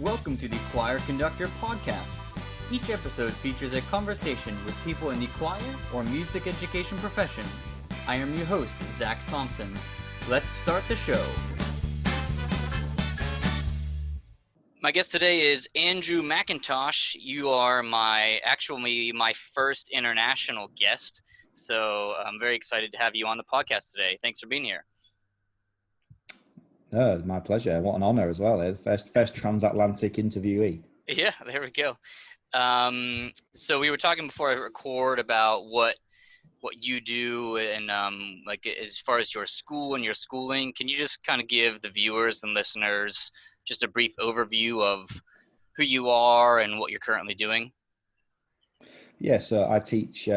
Welcome to the Choir Conductor podcast. Each episode features a conversation with people in the choir or music education profession. I am your host, Zach Thompson. Let's start the show. My guest today is Andrew McIntosh. You are my first international guest, so I'm very excited to have you on the podcast today. Thanks for being here. No, my pleasure. What an honor as well. First transatlantic interviewee. Yeah, there we go. So we were talking before I record about what you do and like as far as your school and your schooling. Can you just kind of give the viewers and listeners just a brief overview of who you are and what you're currently doing? Yeah, so I teach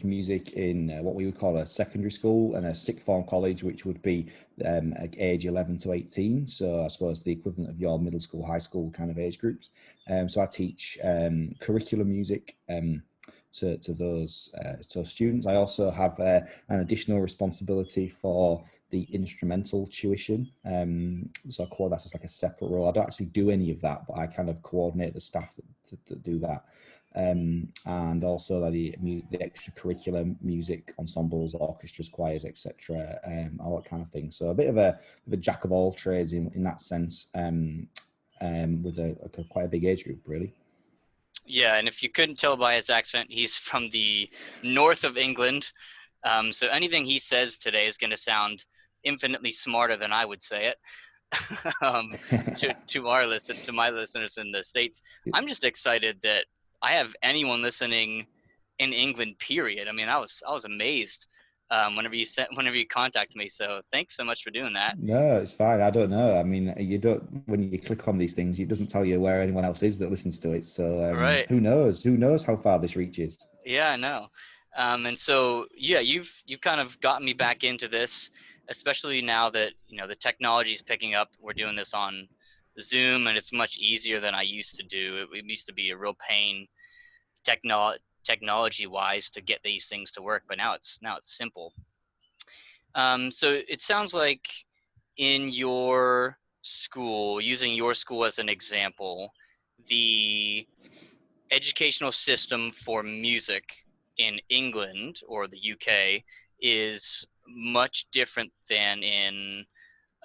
music in what we would call a secondary school and a sixth form college, which would be age 11 to 18. So I suppose the equivalent of your middle school, high school kind of age groups. So I teach curriculum music to those students. I also have an additional responsibility for the instrumental tuition. So I call that as like a separate role. I don't actually do any of that, but I kind of coordinate the staff that do that. And also the extracurricular music ensembles, orchestras, choirs, etc., all that kind of thing. So a bit of a jack of all trades in that sense, with quite a big age group, really. Yeah, and if you couldn't tell by his accent, he's from the north of England. So anything he says today is going to sound infinitely smarter than I would say it. To my listeners in the States. I'm just excited that I have anyone listening in England, period. I mean, I was amazed whenever you contacted me. So thanks so much for doing that. No, it's fine. I don't know. I mean, when you click on these things, it doesn't tell you where anyone else is that listens to it. So Right. Who knows how far this reaches? Yeah, I know. And so, yeah, you've kind of gotten me back into this, especially now that, the technology is picking up. We're doing this on Zoom, and it's much easier than I used to do. It used to be a real pain technology-wise to get these things to work, but now it's simple. So it sounds like in your school, using your school as an example, the educational system for music in England or the UK is much different than in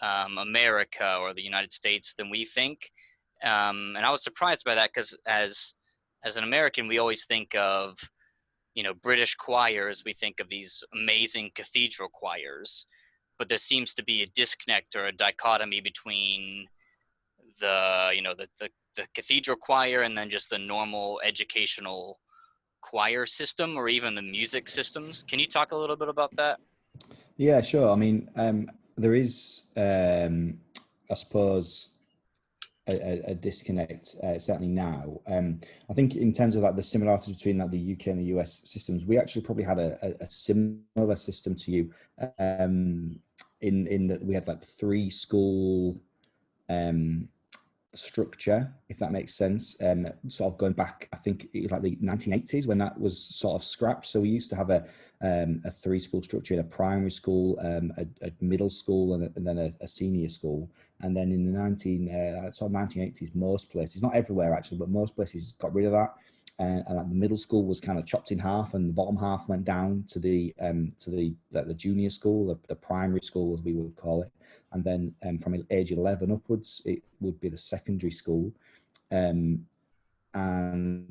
America or the United States than we think. And I was surprised by that because as an American, we always think of, British choirs. We think of these amazing cathedral choirs, but there seems to be a disconnect or a dichotomy between the cathedral choir and then just the normal educational choir system or even the music systems. Can you talk a little bit about that? Yeah, sure. I mean, there is, I suppose, a disconnect, certainly now. I think in terms of like the similarities between like the UK and the US systems, we actually probably had a similar system to you, in that we had like 3 school structure, if that makes sense. Sort of going back, I think it was like the 1980s when that was sort of scrapped. So we used to have a 3 school structure in a primary school, a middle school, and then a senior school. And then in the 1980s, most places, not everywhere actually, but most places got rid of that. And like the middle school was kind of chopped in half, and the bottom half went down to the junior school, the primary school as we would call it. And then from age 11 upwards, it would be the secondary school. And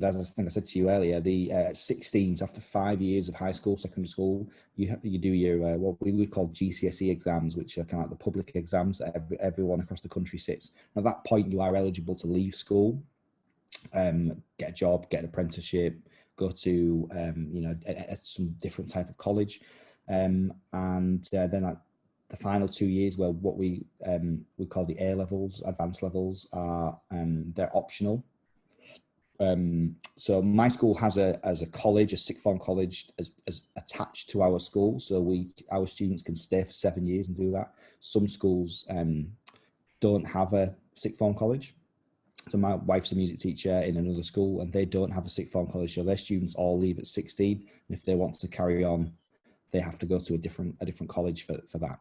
as I think I said to you earlier, at 16, so after 5 years of high school, secondary school, you do your what we would call GCSE exams, which are kind of like the public exams that everyone across the country sits. At that point, you are eligible to leave school, get a job, get an apprenticeship, go to some different type of college, and then like the final 2 years, where what we call the A levels, advanced levels, are they're optional. So my school has a college, a sixth form college, as attached to our school. So our students can stay for 7 years and do that. Some schools don't have a sixth form college. So my wife's a music teacher in another school, and they don't have a sixth form college. So their students all leave at 16. And if they want to carry on they have to go to a different college for that.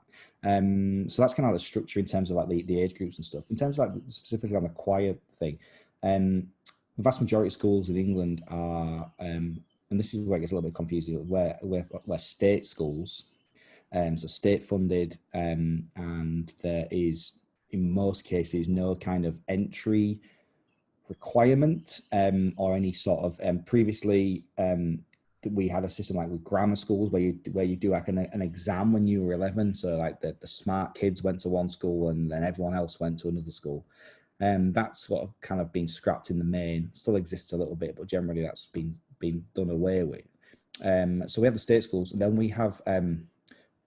So that's kind of the structure in terms of like the age groups and stuff. In terms of like specifically on the choir thing, the vast majority of schools in England are, and this is where it gets a little bit confusing, where state schools, so state funded, and there is in most cases no kind of entry requirement, or any sort of, previously, we had a system like with grammar schools where you do like an exam when you were 11. So like the smart kids went to one school and then everyone else went to another school. That's sort of kind of been scrapped in the main. Still exists a little bit, but generally that's been done away with. So we have the state schools, and then we have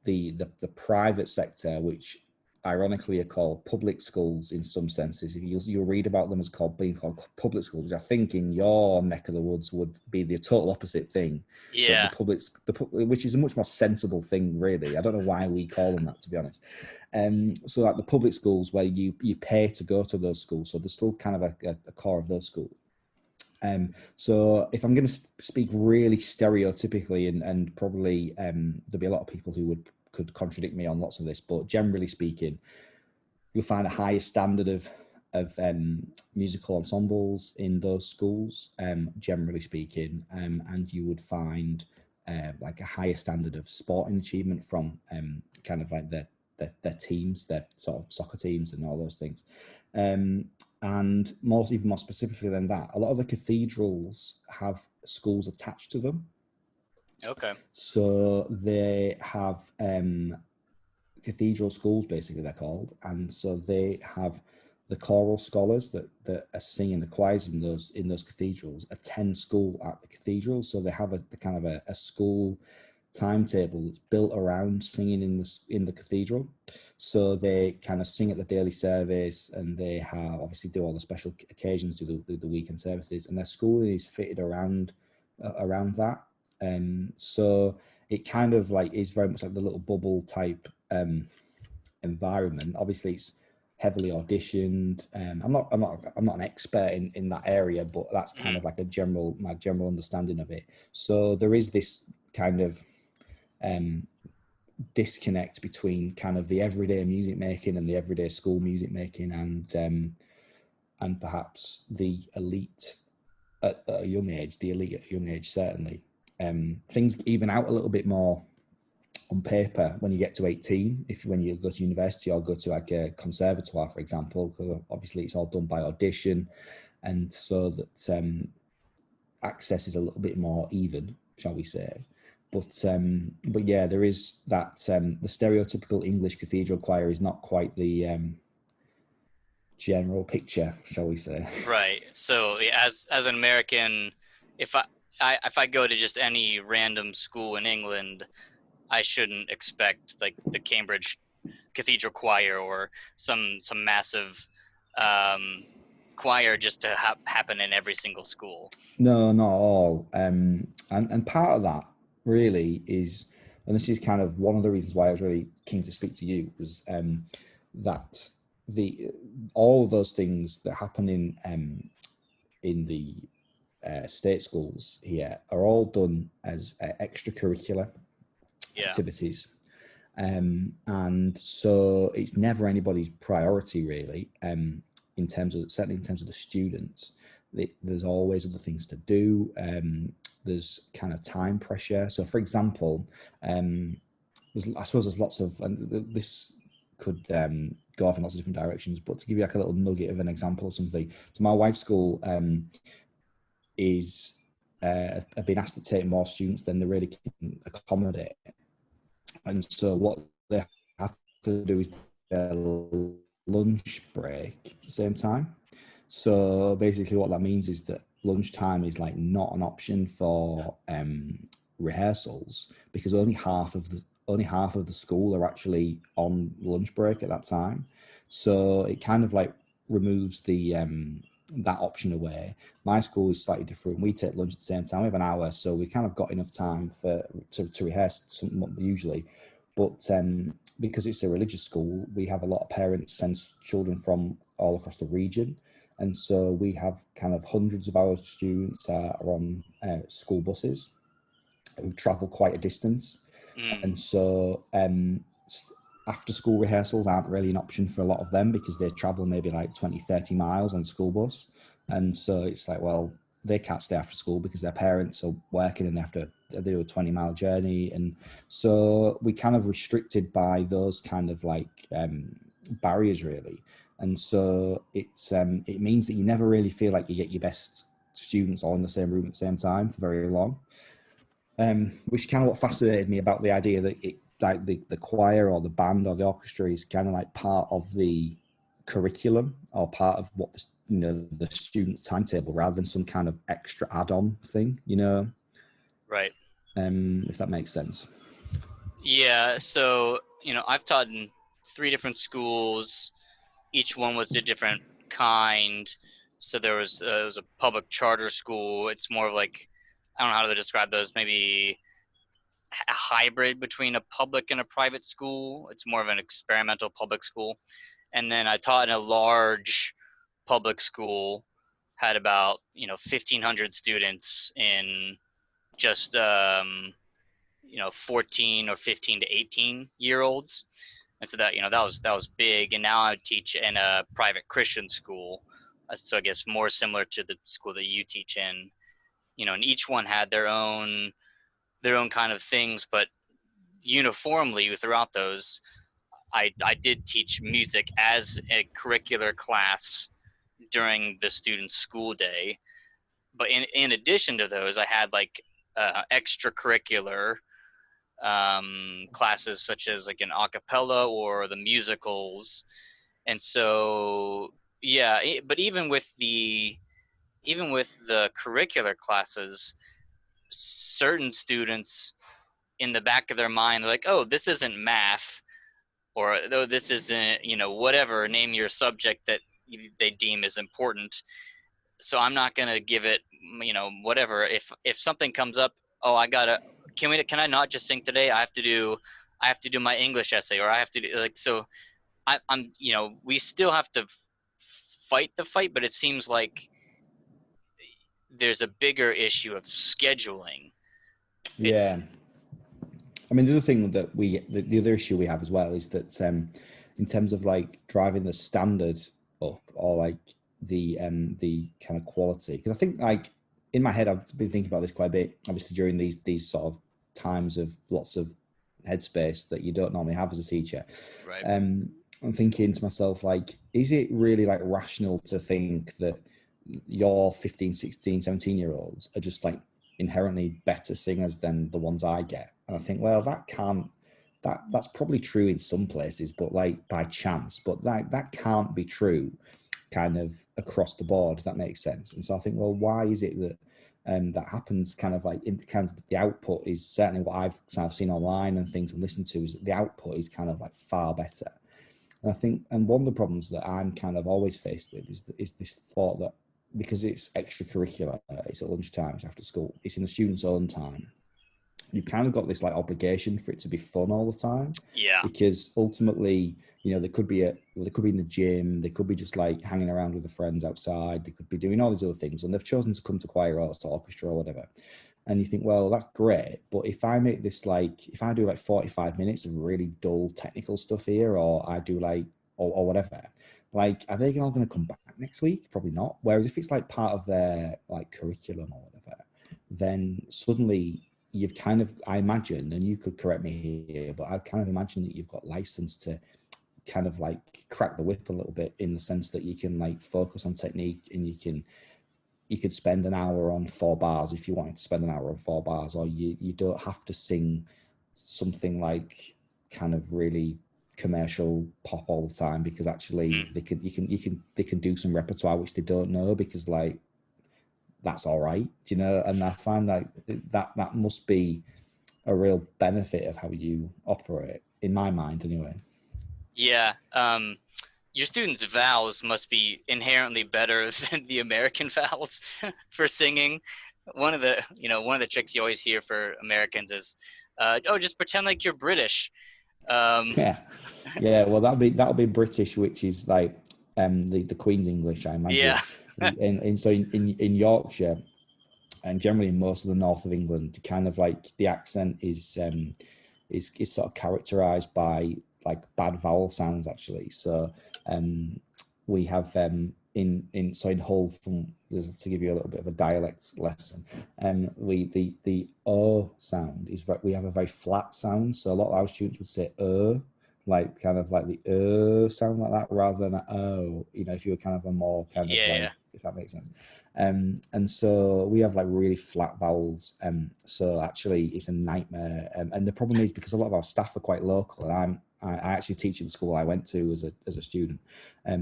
the private sector, which ironically are called public schools in some senses. If you'll read about them as being called public schools, which I think in your neck of the woods would be the total opposite thing. Yeah. Which is a much more sensible thing, really. I don't know why we call them that, to be honest. So like the public schools where you pay to go to those schools, so there's still kind of a core of those schools. So if I'm going to speak really stereotypically, and probably there'll be a lot of people who could contradict me on lots of this, but generally speaking, you'll find a higher standard of musical ensembles in those schools, generally speaking, and you would find like a higher standard of sporting achievement from kind of like their teams, their sort of soccer teams and all those things. And even more specifically than that, a lot of the cathedrals have schools attached to them. Okay. So they have cathedral schools, basically they're called, and so they have the choral scholars that are singing the choirs in those cathedrals attend school at the cathedral. So they have a kind of a school timetable that's built around singing in the cathedral. So they kind of sing at the daily service, and they have obviously do all the special occasions, do the weekend services, and their schooling is fitted around that. So it kind of like is very much like the little bubble type environment. Obviously, it's heavily auditioned. I'm not an expert in that area, but that's kind of like my general understanding of it. So there is this kind of disconnect between kind of the everyday music making and the everyday school music making, and perhaps the elite at a young age, certainly. Things even out a little bit more on paper when you get to 18, when you go to university or go to like a conservatoire, for example, because obviously it's all done by audition, and so that access is a little bit more even, shall we say. But yeah, there is that the stereotypical English cathedral choir is not quite the general picture, shall we say. Right. So as an American, if I go to just any random school in England, I shouldn't expect like the Cambridge Cathedral Choir or some massive choir just to happen in every single school. No, not all. And part of that really is, and this is kind of one of the reasons why I was really keen to speak to you, was that all of those things that happen in the state schools here are all done as extracurricular activities. And so it's never anybody's priority, really, certainly in terms of the students. There's always other things to do. There's kind of time pressure. So, for example, I suppose there's lots of, and this could go off in lots of different directions, but to give you like a little nugget of an example of something. So my wife's school have been asked to take more students than they really can accommodate. And so what they have to do is their lunch break at the same time. So basically what that means is that lunchtime is like not an option for rehearsals, because only half of the school are actually on lunch break at that time. So it kind of like removes the that option away. My school is slightly different. We take lunch at the same time. We have an hour, so we kind of got enough time to rehearse usually. But because it's a religious school, we have a lot of parents send children from all across the region. And so we have kind of hundreds of our students are on school buses who travel quite a distance. Mm, And so after school rehearsals aren't really an option for a lot of them because they travel maybe like 20, 30 miles on school bus. And so it's like, well, they can't stay after school because their parents are working and they have to do a 20-mile journey. And so we kind of restricted by those kind of like barriers really. And so it means that you never really feel like you get your best students all in the same room at the same time for very long. Which is kind of what fascinated me about the idea that it, like the choir or the band or the orchestra is kind of like part of the curriculum or part of what the, the student's timetable rather than some kind of extra add-on thing, right. if that makes sense. Yeah. So, I've taught in three different schools. Each one was a different kind. So it was a public charter school. It's more of like, I don't know how to describe those. Maybe a hybrid between a public and a private school. It's more of an experimental public school. And then I taught in a large public school, had about 1,500 students in just 14 or 15 to 18 year olds. And so that was big. And now I teach in a private Christian school, so I guess more similar to the school that you teach in. And each one had their own kind of things, but uniformly throughout those, I did teach music as a curricular class during the student's school day. But in addition to those, I had like extracurricular classes such as like an a cappella or the musicals. And so yeah, but even with the curricular classes, certain students in the back of their mind, they're like, oh, this isn't math, or though this isn't, whatever, name your subject that they deem is important. So I'm not going to give it, whatever. If something comes up, oh, can I not just sing today? I have to do my English essay, or I have to do like, so I'm, we still have to fight the fight, but it seems like there's a bigger issue of scheduling. It's Yeah. I mean, the other thing that the other issue we have as well is that in terms of like driving the standard up or like the kind of quality, because I think like in my head I've been thinking about this quite a bit. Obviously, during these sort of times of lots of headspace that you don't normally have as a teacher, right. I'm thinking to myself like, is it really like rational to think that your 15, 16, 17 year olds are just like inherently better singers than the ones I get? And I think, well, that can't that's probably true in some places, but like by chance, but that can't be true kind of across the board. Does that make sense? And so I think, well, why is it that that happens? Kind of like in kind of the output is certainly what I've kind of seen online and things and listened to is that the output is kind of like far better. And I think, and one of the problems that I'm kind of always faced with is this thought that because it's extracurricular, it's at lunchtime, it's after school, it's in the student's own time, you've kind of got this like obligation for it to be fun all the time, Yeah. because ultimately, they could be they could be in the gym, they could be just like hanging around with their friends outside, they could be doing all these other things, and they've chosen to come to choir or to orchestra or whatever. And you think, well, that's great, but if I make this like, if I do like 45 minutes of really dull technical stuff here, or I do like, or whatever, like, are they all going to come back next week? Probably not. Whereas if it's like part of their like curriculum or whatever, then suddenly you've kind of, I imagine, and you could correct me here, but I kind of imagine that you've got license to kind of like crack the whip a little bit, in the sense that you can like focus on technique, and you could spend an hour on 4 bars if you wanted to spend an hour on 4 bars, or you don't have to sing something like kind of really commercial pop all the time, because actually Mm. they can do some repertoire which they don't know, because like that's all right, and I find like that must be a real benefit of how you operate, in my mind anyway. Yeah. Your students' vowels must be inherently better than the American vowels for singing. One of the tricks you always hear for Americans is, oh, just pretend like you're British. Um, Yeah, yeah. Well, that'll be British, which is like the Queen's English, I yeah. imagine. And so in Yorkshire, and generally in most of the north of England, kind of like the accent is sort of characterized by like bad vowel sounds actually. So we have in Hull, from to give you a little bit of a dialect lesson, we the O sound is we have a very flat sound. So a lot of our students would say like kind of like the sound like that rather than a O. You know, if you were kind of a more kind of Yeah, like, yeah. if that makes sense. And so we have like really flat vowels. So actually, it's a nightmare. And the problem is because a lot of our staff are quite local, and I actually teach at the school I went to as a student.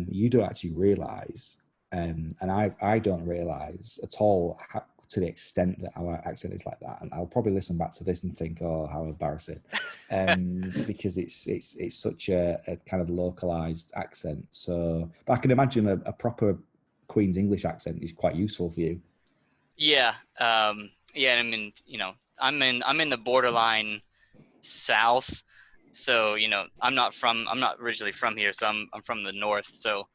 You don't actually realise, and I don't realise at all how, to the extent that our accent is like that. And I'll probably listen back to this and think, oh, how embarrassing, because it's such a kind of localized accent. So, but I can imagine a proper Queen's English accent is quite useful for you. Yeah. Yeah, I mean, I'm in the borderline south. So, I'm not originally from here, so I'm from the north. So,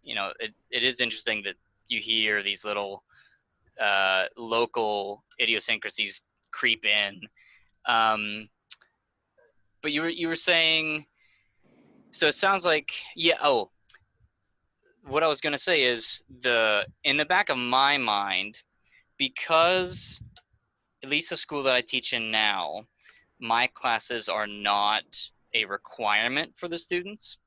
it is interesting that you hear these little local idiosyncrasies creep in. Um, but you were saying, so it sounds like, yeah. Oh, what I was gonna say is, in the back of my mind, because at least the school that I teach in now, my classes are not a requirement for the students.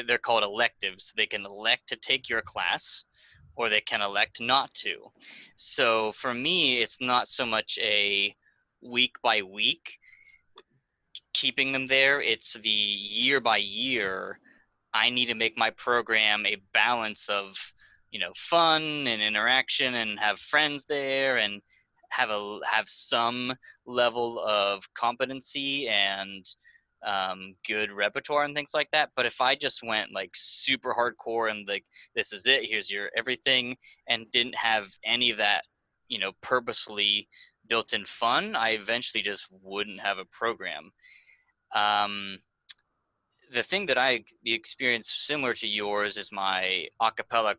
They're called electives. They can elect to take your class, or they can elect not to. So for me, it's not so much a week by week keeping them there, it's the year by year. I need to make my program a balance of, fun and interaction, and have friends there, and have some level of competency and good repertoire and things like that. But if I just went like super hardcore and like, this is it, here's your everything, and didn't have any of that, purposefully built in fun, I eventually just wouldn't have a program. Um, the experience similar to yours is my acapella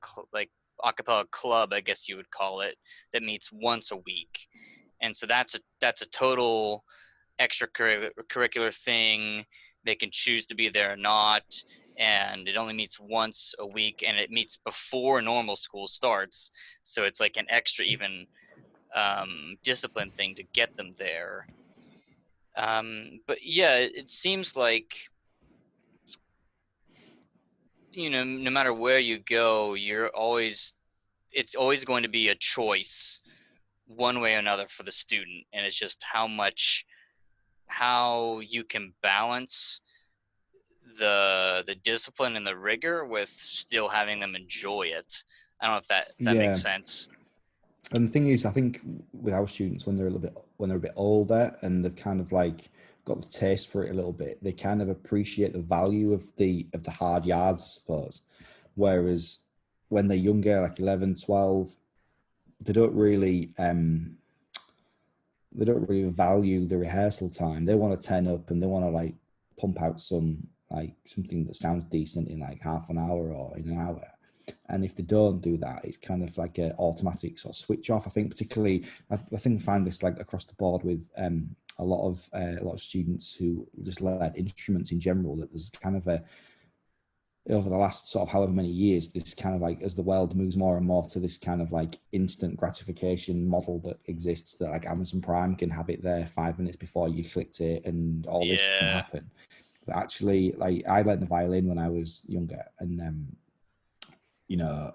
club, I guess you would call it, that meets once a week. And so that's a total extracurricular thing. They can choose to be there or not, and it only meets once a week, and it meets before normal school starts. So it's like an extra even discipline thing to get them there. But yeah, it seems like, no matter where you go, it's always going to be a choice one way or another for the student, and it's just how you can balance the discipline and the rigor with still having them enjoy it. I don't know if that Yeah, makes sense. and the thing is, I think with our students when they're a bit older and they've kind of like got the taste for it a little bit, they kind of appreciate the value of the hard yards, I suppose. Whereas when they're younger, like 11, 12, they don't really they don't really value the rehearsal time. They want to turn up and they want to like pump out something that sounds decent in like half an hour or in an hour. And if they don't do that, it's kind of like an automatic sort of switch off. I think particularly, I think I find this like across the board with a lot of students who just learn instruments in general. That there's kind of a over the last sort of however many years, this kind of like as the world moves more and more to this kind of like instant gratification model that exists, that like Amazon Prime can have it there 5 minutes before you clicked it and all this can Yeah. happen. But actually, like I learned the violin when I was younger, and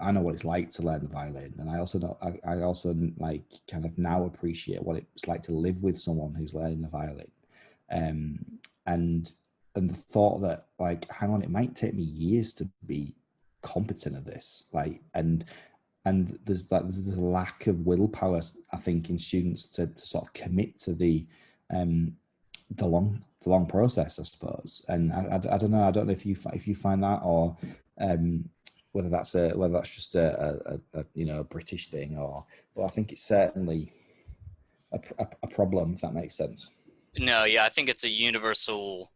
I know what it's like to learn the violin, and I also know I also like kind of now appreciate what it's like to live with someone who's learning the violin, um, and and the thought that like, hang on, it might take me years to be competent at this, like, and there's a lack of willpower, I think, in students to sort of commit to um the long process, I suppose. And I don't know. I don't know if you find that, or um, whether that's just a British thing, or, but I think it's certainly a problem, if that makes sense. No, yeah, I think it's a universal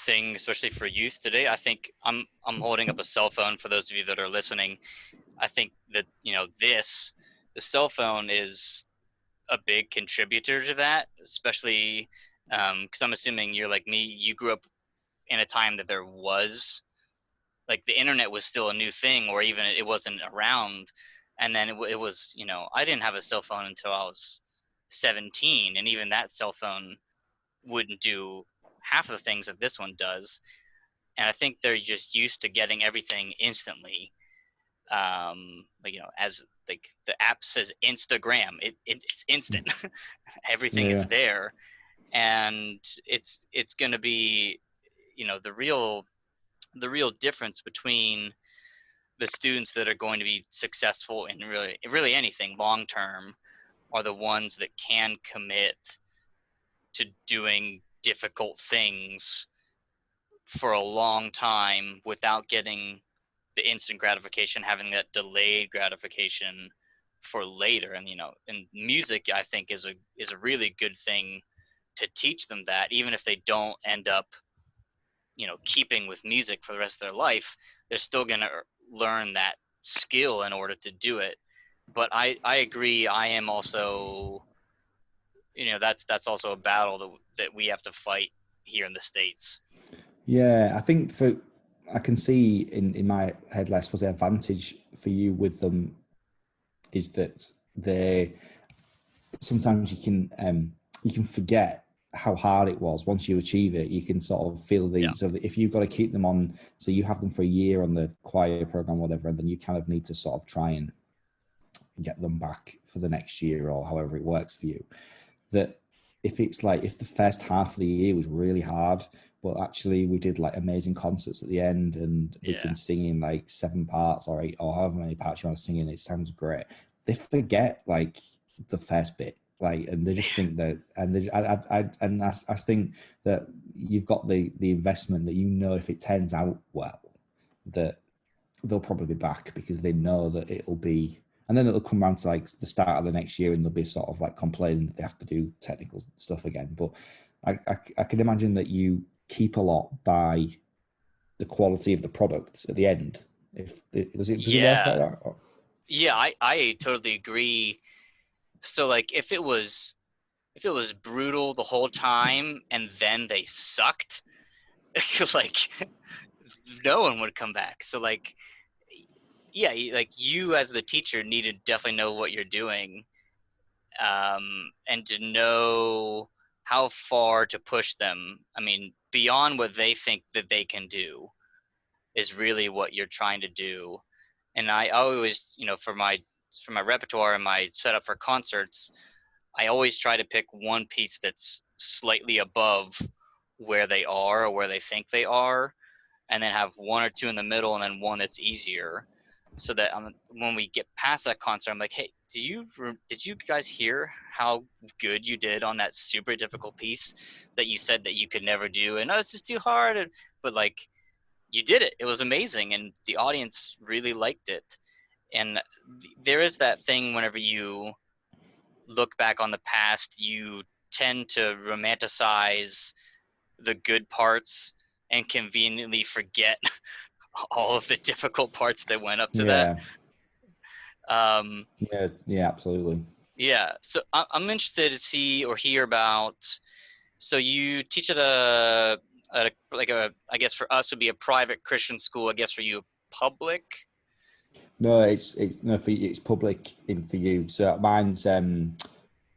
thing, especially for youth today. I think I'm holding up a cell phone for those of you that are listening. I think that, the cell phone is a big contributor to that, especially Because I'm assuming you're like me, you grew up in a time that there was like the internet was still a new thing, or even it wasn't around. And then it was, I didn't have a cell phone until I was 17, and even that cell phone wouldn't do half of the things that this one does. And I think they're just used to getting everything instantly. Like, as like the app says Instagram, it's instant. Everything is Yeah. there, and it's going to be, the real difference between the students that are going to be successful in really anything long term are the ones that can commit to doing difficult things for a long time without getting the instant gratification, having that delayed gratification for later. And music, I think, is a really good thing to teach them that, even if they don't end up keeping with music for the rest of their life, they're still going to learn that skill in order to do it. But I agree. I am also, that's also a battle that we have to fight here in the States. Yeah, I think I can see in my head, Les, was the advantage for you with them is that they sometimes you can forget how hard it was. Once you achieve it, you can sort of feel Yeah. so that if you've got to keep them on, so you have them for a year on the choir program, whatever, and then you kind of need to sort of try and get them back for the next year or however it works for you. That if it's like if the first half of the year was really hard, but actually we did like amazing concerts at the end and we Yeah. can sing in like 7 parts or 8 or however many parts you want to sing in, it sounds great. They forget like the first bit, like, and they just think that, and I think that you've got the investment that if it turns out well, that they'll probably be back because they know that it'll be, and then it'll come around to like the start of the next year and they'll be sort of like complaining that they have to do technical stuff again. But I can imagine that you keep a lot by the quality of the products at the end. If does it work like Yeah. that? Or? Yeah, I totally agree. So like if it was brutal the whole time and then they sucked, like no one would come back. So like yeah, like you as the teacher need to definitely know what you're doing, and to know how far to push them. I mean, beyond what they think that they can do is really what you're trying to do. And I always, for my repertoire and my setup for concerts, I always try to pick one piece that's slightly above where they are or where they think they are, and then have one or two in the middle, and then one that's easier, so that when we get past that concert, I'm like, hey, did you guys hear how good you did on that super difficult piece that you said that you could never do, and oh, it's just too hard, but like you did it. It was amazing, and the audience really liked it. And there is that thing whenever you look back on the past, you tend to romanticize the good parts and conveniently forget all of the difficult parts that went up to that. Yeah, Um, yeah, absolutely. yeah, so I'm interested to see or hear about. So you teach at a I guess for us would be a private Christian school. I guess for you, public. No, it's no for you, it's public in for you. So mine's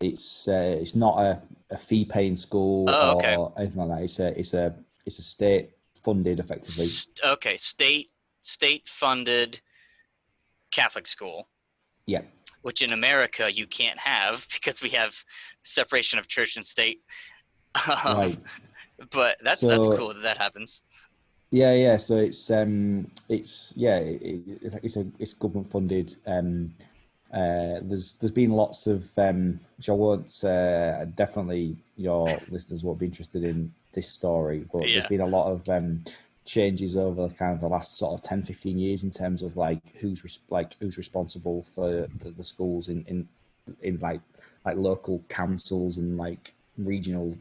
it's not a fee paying school Oh, okay. or anything like that. It's a state funded effectively. Okay, state funded Catholic school, Yeah, which in America you can't have because we have separation of church and state. Um, right. but that's So cool that happens. yeah. So it's yeah, it's government funded. There's been lots of which I won't definitely your listeners won't be interested in this story, but there's Yeah, been a lot of changes over kind of the last sort of 10-15 years in terms of like who's responsible for the schools in like local councils and like regional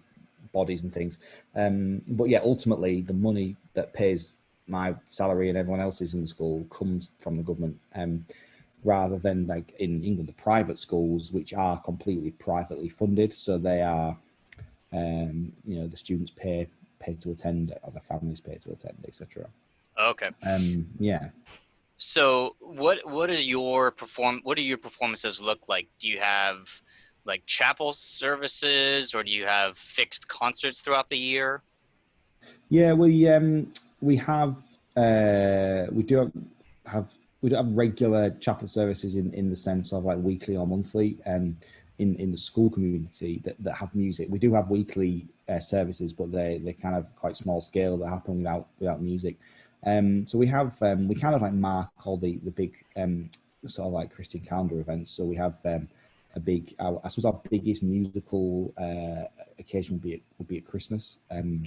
bodies and things. But yeah, ultimately the money that pays my salary and everyone else's in the school comes from the government. Rather than like in England, the private schools, which are completely privately funded. So they are the students pay to attend, or the families pay to attend, etc. Okay. Yeah. So what do your performances look like? Do you have like chapel services, or do you have fixed concerts throughout the year? Yeah, we have we do have we do have regular chapel services in the sense of like weekly or monthly, in the school community that have music. We do have weekly services, but they're kind of quite small scale that happen without music. So we kind of like mark all the big sort of like Christian calendar events. So we have a big, I suppose our biggest musical occasion would be at Christmas. Hmm.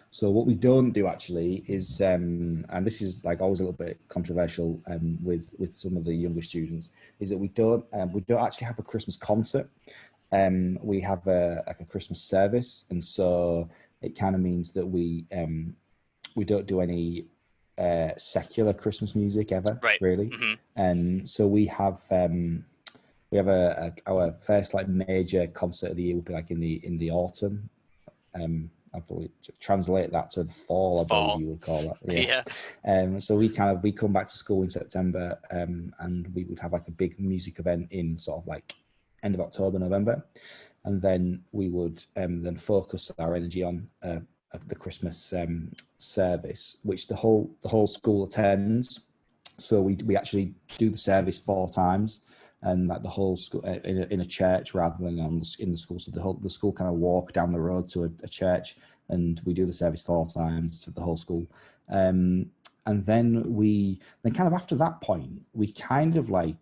So what we don't do actually is, and this is like always a little bit controversial with some of the younger students, is that we don't actually have a Christmas concert. We have a Christmas service, and so it kind of means that we don't do any secular Christmas music ever, Right. really. Hmm. And so we have our first like major concert of the year would be like in the autumn. I believe translate that to the fall, I believe Fall. you would call it. Yeah. Yeah. So we come back to school in September, and we would have like a big music event in sort of like end of October, November, and then we would then focus our energy on the Christmas service, which the whole school attends. So we actually do the service 4 times, and like the whole school in a church rather than in the school. So the school kind of walk down the road to a church, and we do the service 4 times to the whole school. And then kind of after that point, we kind of like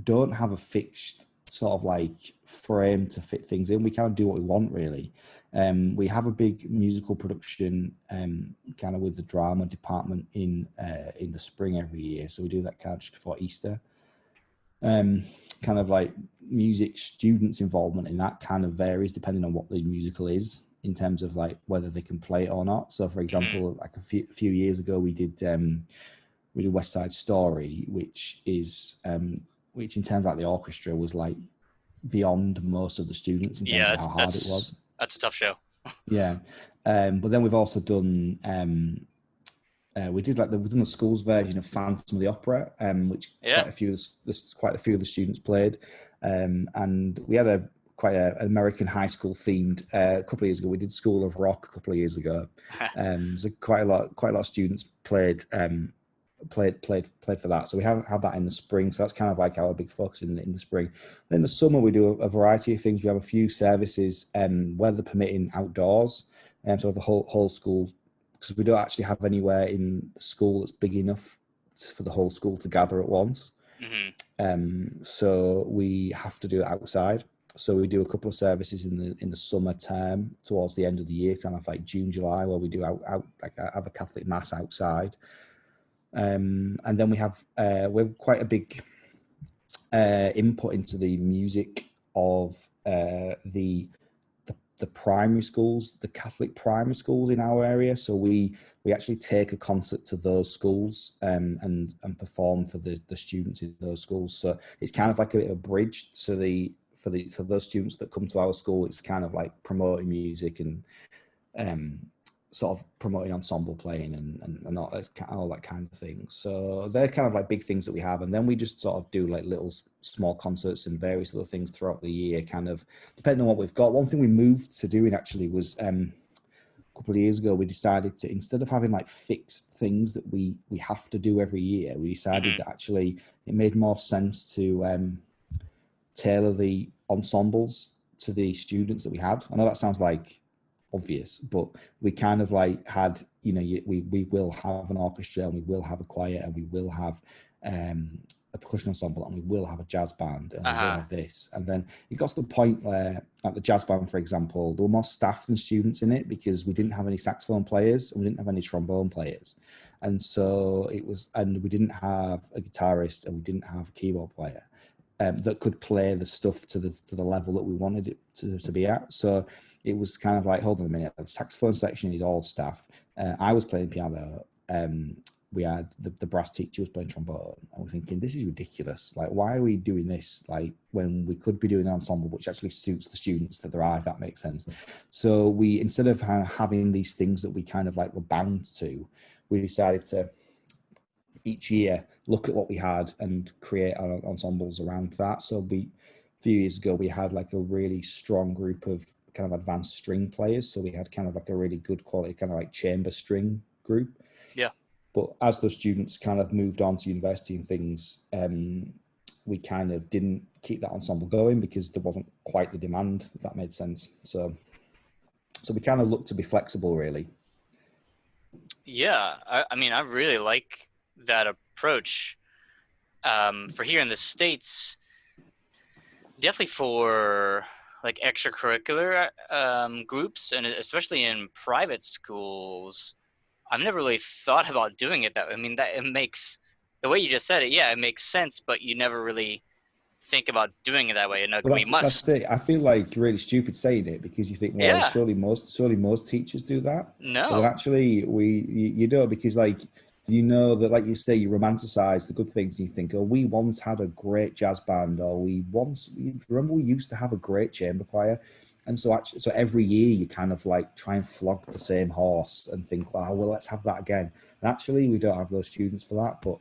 don't have a fixed sort of like frame to fit things in. We kind of do what we want, really. We have a big musical production, kind of with the drama department in the spring every year. So we do that kind of just before Easter. Kind of like music students' involvement in that kind of varies depending on what the musical is in terms of like whether they can play it or not. So, for Hmm. example, like a few years ago, we did West Side Story, which in terms of like the orchestra was like beyond most of the students in terms Yeah, of that's how hard it that's was. that's a tough show. Yeah, but then we've also done we've done the school's version of Phantom of the Opera, which Yeah. quite a few of the students played, and we had an American high school themed a couple of years ago. We did School of Rock a couple of years ago, so quite a lot of students played for that. So we haven't had that in the spring. So that's kind of like our big focus in the spring. Then in the summer we do a variety of things. We have a few services, weather permitting, outdoors, so we have the whole school, because we don't actually have anywhere in the school that's big enough for the whole school to gather at once. Hmm. So we have to do it outside. So we do a couple of services in the summer term towards the end of the year, kind of like June, July, where we do out like have a Catholic mass outside. And then we've quite a big input into the music of the primary schools, the Catholic primary schools in our area. So we actually take a concert to those schools, and perform for the students in those schools. So it's kind of like a bit of a bridge to for those students that come to our school. It's kind of like promoting music and um, sort of promoting ensemble playing and all that kind of thing. So they're kind of like big things that we have. And then we just sort of do like little small concerts and various other things throughout the year, kind of depending on what we've got. One thing we moved to doing actually was a couple of years ago, we decided to, instead of having like fixed things that we have to do every year, we decided Hmm. that actually it made more sense to tailor the ensembles to the students that we had. I know that sounds like obvious, but we kind of like had, we will have an orchestra, and we will have a choir, and we will have a percussion ensemble, and we will have a jazz band, and we will Uh-huh. have this. And then it got to the point where, at the jazz band, for example, there were more staff than students in it, because we didn't have any saxophone players and we didn't have any trombone players. And so and we didn't have a guitarist, and we didn't have a keyboard player that could play the stuff to the level that we wanted it to be at. So it was kind of like, hold on a minute, the saxophone section is all staff. I was playing piano. we had the brass teacher was playing trombone, and we're thinking, this is ridiculous. Like, why are we doing this? Like, when we could be doing an ensemble which actually suits the students that there are, if that makes sense. So we, instead of having these things that we kind of like were bound to, we decided to each year look at what we had and create our ensembles around that. So a few years ago, we had like a really strong group of kind of advanced string players. So we had kind of like a really good quality kind of like chamber string group. Yeah. But as those students kind of moved on to university and things, we kind of didn't keep that ensemble going because there wasn't quite the demand, if that made sense. So we kind of looked to be flexible, really. Yeah, I mean, I really like that approach. For here in the States, definitely for like extracurricular groups, and especially in private schools, I've never really thought about doing it that way. I mean, that it makes the way you just said it, yeah, it makes sense, but you never really think about doing it that way. And Well, we that's must. it. I feel like really stupid saying it because you think, well, Yeah. surely most teachers do that, but then No. actually you don't, because like you know that, like you say, you romanticize the good things and you think, oh, we once had a great jazz band, or remember we used to have a great chamber choir. And so actually, so every year you kind of like try and flog the same horse and think, well, let's have that again. And actually, we don't have those students for that. But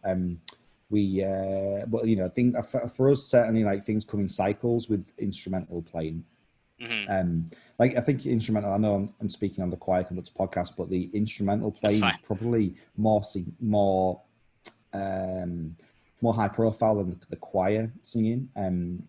you know, I think for us, certainly, like, things come in cycles with instrumental playing. Hmm. Like, I think instrumental, I know I'm speaking on the Choir Conductor podcast, but the instrumental That's playing is fine. probably um more high profile than the choir singing,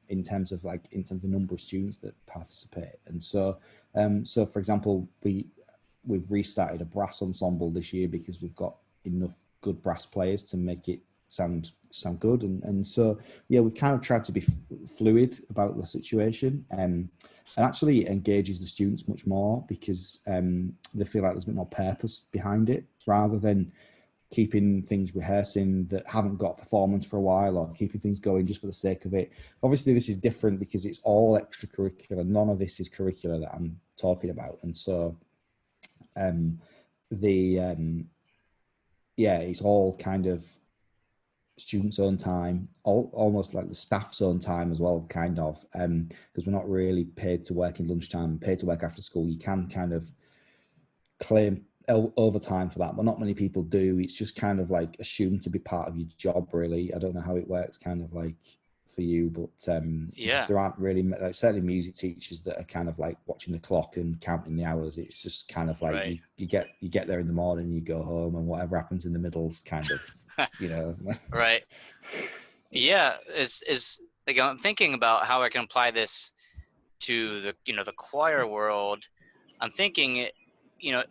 in terms of the number of students that participate. And so for example, we've restarted a brass ensemble this year because we've got enough good brass players to make it sound good. And so, yeah, we've kind of tried to be fluid about the situation, and actually engages the students much more because they feel like there's a bit more purpose behind it, rather than keeping things rehearsing that haven't got performance for a while, or keeping things going just for the sake of it. Obviously, this is different because it's all extracurricular. None of this is curricular that I'm talking about. And so the yeah, it's all kind of students' own time, almost like the staff's own time as well, kind of, because we're not really paid to work in lunchtime, paid to work after school. You can kind of claim overtime for that, but not many people do. It's just kind of like assumed to be part of your job, really. I don't know how it works, kind of like for you, but Yeah. there aren't really, like, certainly music teachers that are kind of like watching the clock and counting the hours. It's just kind of like Right. you get there in the morning, you go home, and whatever happens in the middle's kind of, you know. Right. Yeah. Is like, I'm thinking about how I can apply this to the the choir world. I'm thinking you know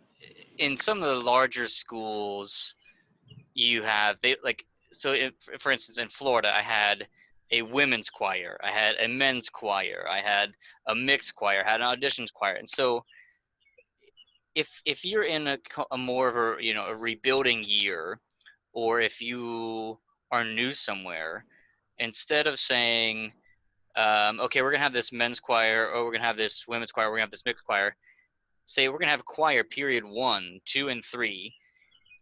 in some of the larger schools you have they like so if, for instance in Florida I had a women's choir, I had a men's choir, I had a mixed choir, I had an auditions choir. And so if you're in a more of a a rebuilding year, or if you are new somewhere, instead of saying okay, we're gonna have this men's choir, or we're gonna have this women's choir, we're gonna have this mixed choir, say we're gonna have choir period 1, 2, and 3,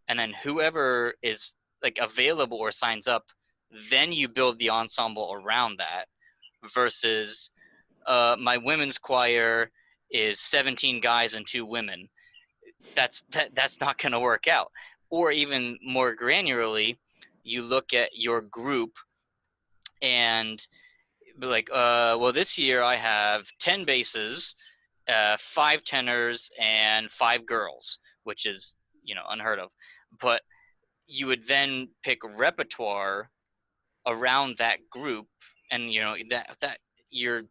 and then whoever is like available or signs up, then you build the ensemble around that. Versus my women's choir is 17 guys and 2 women. That's not going to work out. Or even more granularly, you look at your group and be like, well, this year I have 10 basses, 5 tenors, and 5 girls, which is unheard of. But you would then pick repertoire around that group, and that you're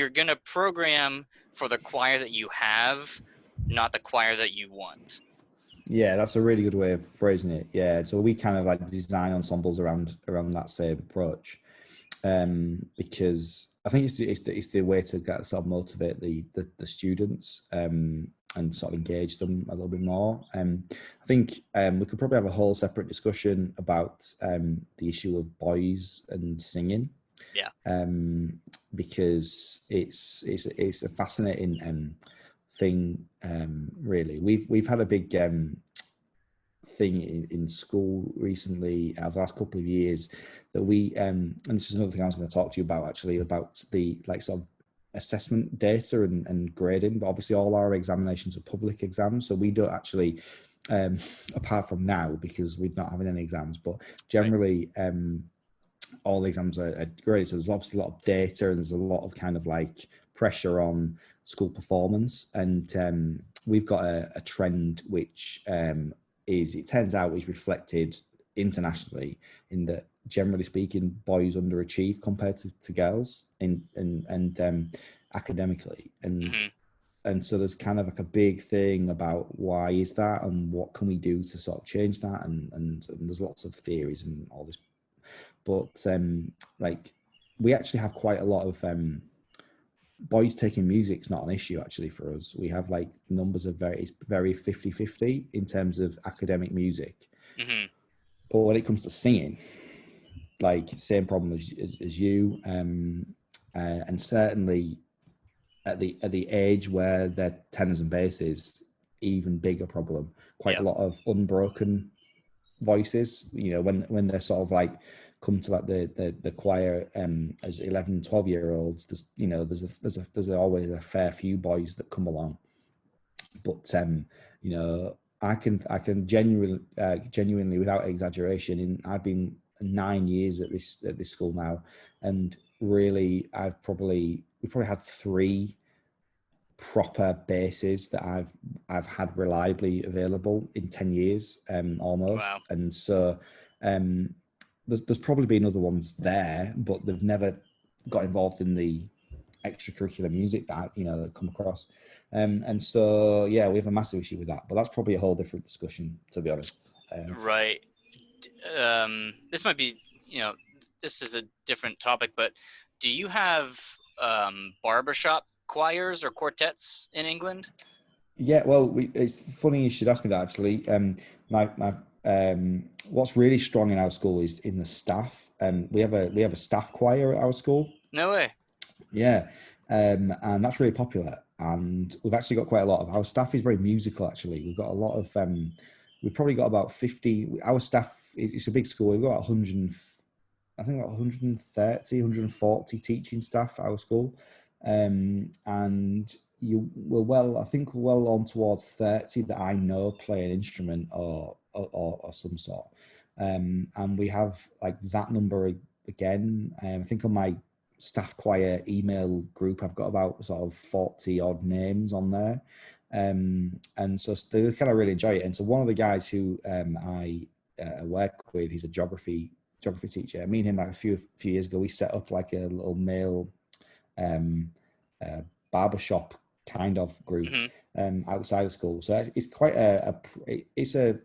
gonna program for the choir that you have, not the choir that you want. Yeah, that's a really good way of phrasing it. Yeah, so we kind of like design ensembles around that same approach, because I think it's the way to get sort of motivate the students, and sort of engage them a little bit more. I think we could probably have a whole separate discussion about the issue of boys and singing, Yeah. because it's a fascinating thing. Really, we've had a big thing in school recently, over the last couple of years, that we and this is another thing I was going to talk to you about, actually, about the like sort of assessment data and grading. But obviously all our examinations are public exams, so we don't actually, apart from now because we're not having any exams, but Right. generally all the exams are graded. So there's obviously a lot of data and there's a lot of kind of like pressure on school performance. And we've got a trend which is, it turns out, is reflected internationally in that, generally speaking, boys underachieve compared to girls and academically. Hmm. And so there's kind of like a big thing about why is that and what can we do to sort of change that, and there's lots of theories and all this, but like we actually have quite a lot of boys taking music's not an issue actually for us. We have like numbers of very, it's very 50-50 in terms of academic music, Hmm. but when it comes to singing, like same problem as you, and certainly at the age where they're tenors and basses, even bigger problem. Quite Yeah. a lot of unbroken voices, you know, when they're sort of like come to like the choir as 11-12 year olds, there's, you know, there's always a fair few boys that come along, but you know, I can genuinely, without exaggeration, in I've been 9 years at this school now, and really we probably had three proper bases that I've had reliably available in 10 years, Wow. almost. And so um, there's probably been other ones there, but they've never got involved in the extracurricular music that, you know, that come across. And so yeah, we have a massive issue with that, but that's probably a whole different discussion, to be honest. Right. This might be, you know, this is a different topic, but do you have barbershop choirs or quartets in England? Yeah, well, it's funny you should ask me that, actually. My what's really strong in our school is in the staff, and we have a staff choir at our school. No way. Yeah, and that's really popular. And we've actually got quite a lot of our staff is very musical. Actually, we've got a lot of we've probably got about 50. Our staff, it's a big school. We've got 100, I think about 130, 140 teaching staff at our school. And I think we're well on towards 30 that I know play an instrument or some sort. And we have like that number again. I think on my staff choir email group, I've got about sort of 40 odd names on there. And so they kind of really enjoy it. And so one of the guys who I work with, he's a geography teacher. Me and him, like a few years ago, we set up like a little male um, uh, barbershop kind of group Hmm. outside of school. So it's quite it's a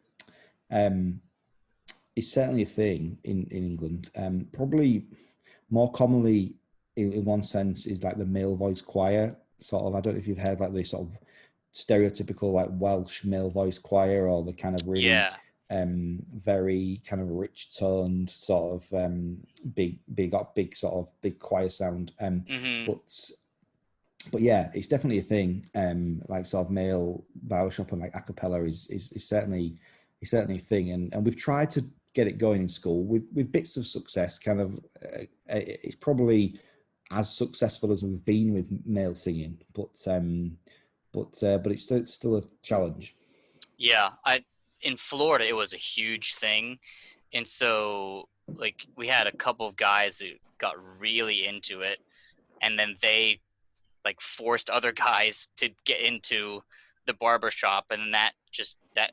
um, it's certainly a thing in England. Probably more commonly, in one sense, is like the male voice choir. Sort of, I don't know if you've heard like the sort of stereotypical like Welsh male voice choir, or the kind of really Yeah. very kind of rich toned sort of big sort of big choir sound. Hmm. But yeah, it's definitely a thing. Like sort of male barbershop and like a cappella is certainly a thing, and we've tried to get it going in school with bits of success. Kind of, it's probably as successful as we've been with male singing, but it's still a challenge. Yeah. I in Florida it was a huge thing, and so like we had a couple of guys that got really into it, and then they like forced other guys to get into the barber shop, and then that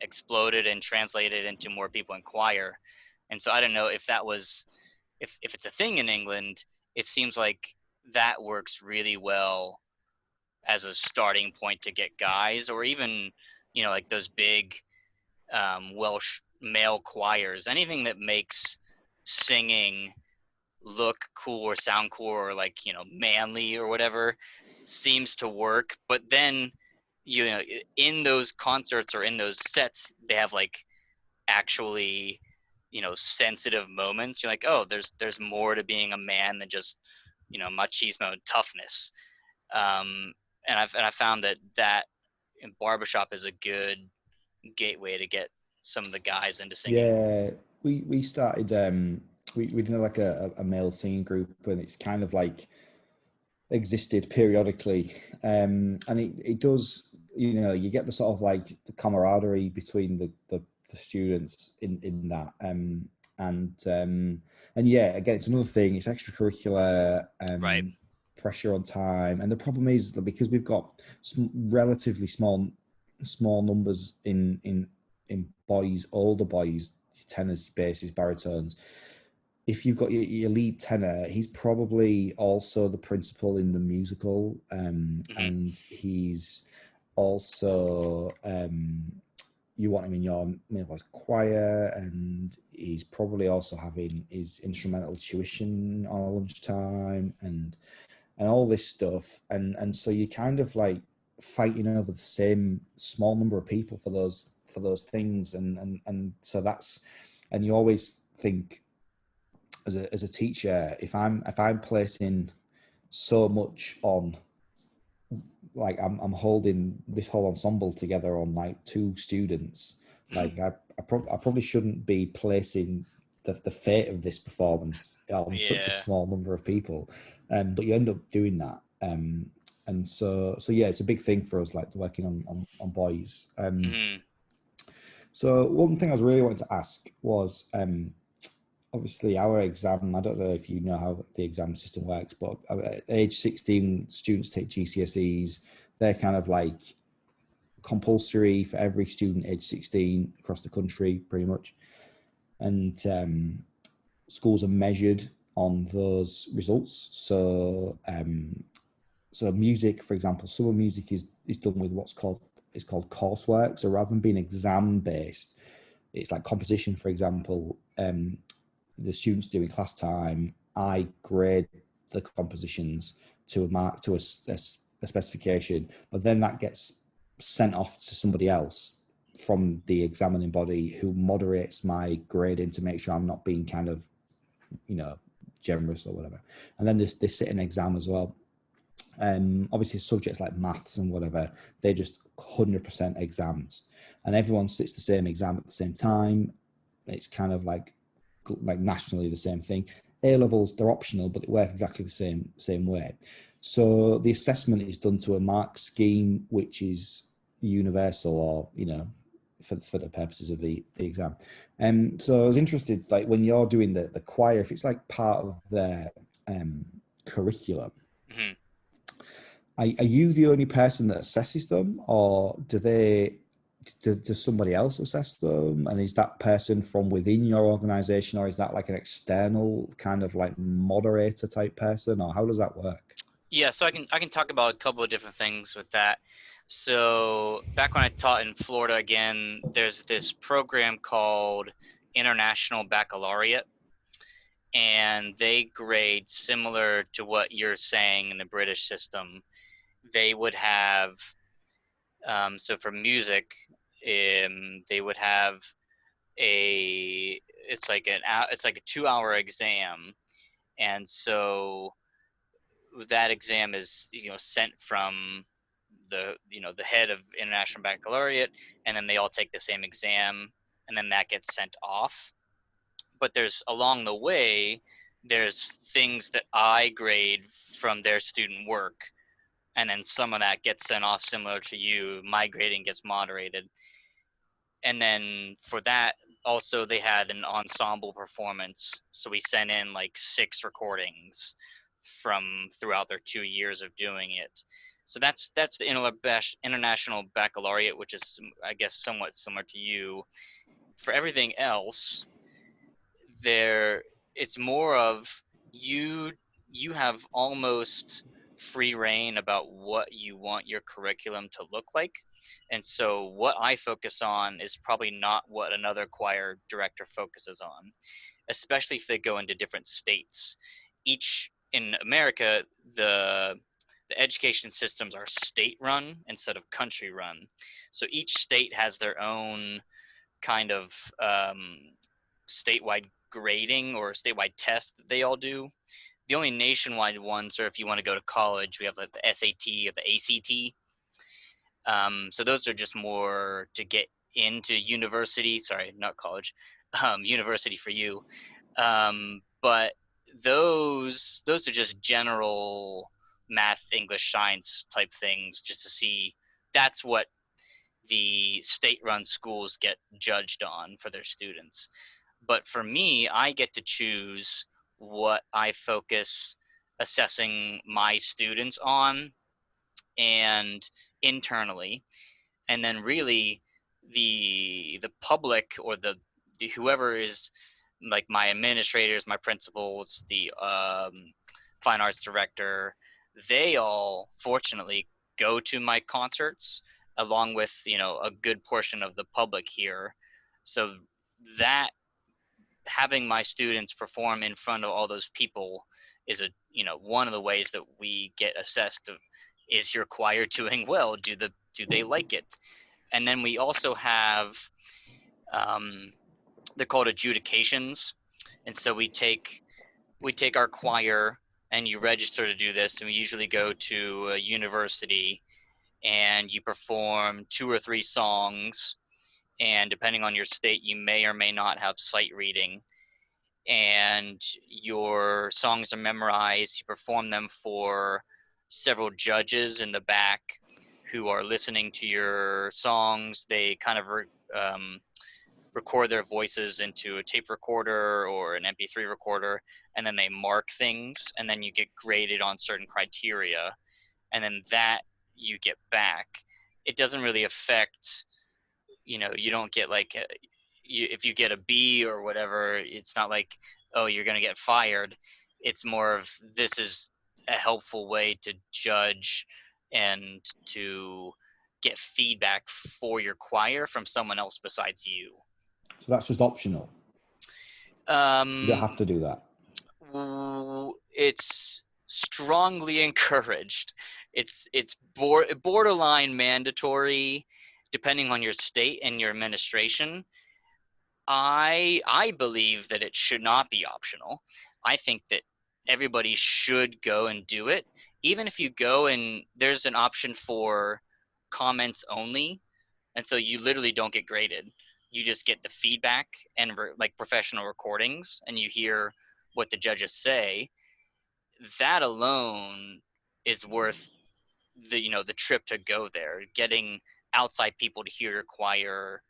exploded and translated into more people in choir. And so I don't know if that was, if it's a thing in England. It seems like that works really well as a starting point to get guys, or even, you know, like those big Welsh male choirs, anything that makes singing look cool or sound cool or, like, you know, manly or whatever, seems to work. But then, you know, in those concerts or in those sets, they have like actually, you know, sensitive moments. You're like, oh, there's more to being a man than just, you know, machismo and toughness. um and I found that in barbershop is a good gateway to get some of the guys into singing? Yeah, we started we did like a male singing group, and it's kind of like existed periodically, and it does, you know, you get the sort of like the camaraderie between the students in that, and and yeah, again, it's another thing, it's extracurricular, Right. pressure on time, and the problem is that because we've got relatively small numbers in boys, older boys, tenors, basses, baritones, if you've got your lead tenor, he's probably also the principal in the musical, Hmm. and he's also, you want him in your male voice choir, and he's probably also having his instrumental tuition on lunchtime, and all this stuff, and so you kind of like fighting over the same small number of people for those things, and so that's, and you always think as a teacher, if I'm placing so much on, like I'm holding this whole ensemble together on like two students, like I probably shouldn't be placing the fate of this performance on such a Yeah. small number of people, but you end up doing that, and so yeah, it's a big thing for us, like working on boys. Hmm. So one thing I was really wanting to ask was, obviously our exam, I don't know if you know how the exam system works, but at age 16 students take GCSEs. They're kind of like compulsory for every student age 16 across the country pretty much, and schools are measured on those results. So so music, for example, summer music is done with what's called, it's called coursework. So rather than being exam based, it's like composition, for example. The students do in class time, I grade the compositions to a mark, to a specification, but then that gets sent off to somebody else from the examining body who moderates my grading to make sure I'm not being kind of, you know, generous or whatever. And then they sit an exam as well. Obviously subjects like maths and whatever, they're just 100% exams, and everyone sits the same exam at the same time. It's kind of like nationally the same thing. A levels, they're optional, but they work exactly the same way. So the assessment is done to a mark scheme, which is universal, or, you know, for the purposes of the exam. So I was interested, like when you're doing the choir, if it's like part of their curriculum, Hmm. are you the only person that assesses them, or does somebody else assess them? And is that person from within your organization, or is that like an external kind of like moderator type person, or how does that work? Yeah, so I can talk about a couple of different things with that. So back when I taught in Florida, again, there's this program called International Baccalaureate, and they grade similar to what you're saying in the British system. They would have, so for music, they would have a, it's like a 2 hour exam, and so that exam is, you know, sent from the, you know, the head of International Baccalaureate, and then they all take the same exam, and then that gets sent off. But there's, along the way, there's things that I grade from their student work, and then some of that gets sent off similar to you. My grading gets moderated, and then for that also they had an ensemble performance, so we sent in like 6 recordings from throughout their 2 years of doing it. So that's the International Baccalaureate, which is, I guess, somewhat similar to you. For everything else, there, it's more of, you you have almost free reign about what you want your curriculum to look like, and so what I focus on is probably not what another choir director focuses on, especially if they go into different states. Each, in America, the education systems are state run instead of country run, so each state has their own kind of statewide grading or statewide test that they all do. The only nationwide ones are if you want to go to college, we have like the SAT or the ACT. So those are just more to get into university. Sorry, not college. University for you. But those are just general math, English, science type things, just to see. That's what the state-run schools get judged on for their students. But for me, I get to choose what I focus assessing my students on and internally, and then really the public or the whoever is like my administrators, my principals, the fine arts director, they all fortunately go to my concerts along with a good portion of the public here. So that having my students perform in front of all those people is a one of the ways that we get assessed of, is your choir doing well, do they like it? And then we also have um, they're called adjudications, and so we take our choir, and you register to do this, and we usually go to a university and you perform 2 or 3 songs, and depending on your state you may or may not have sight reading, and your songs are memorized. You perform them for several judges in the back who are listening to your songs. They kind of um, record their voices into a tape recorder or an MP3 recorder, and then they mark things, and then you get graded on certain criteria, and then that you get back. It doesn't really affect, you don't get like, if you get a B or whatever, it's not like, oh, you're going to get fired. It's more of, this is a helpful way to judge and to get feedback for your choir from someone else besides you. So that's just optional. You don't Um, have to do that. it's strongly encouraged. It's borderline mandatory, depending on your state and your administration. I believe that it should not be optional. I think that everybody should go and do it. Even if you go and there's an option for comments only, and so you literally don't get graded. You just get the feedback and like professional recordings, and you hear what the judges say. That alone is worth the trip to go there. Getting outside people to hear your choir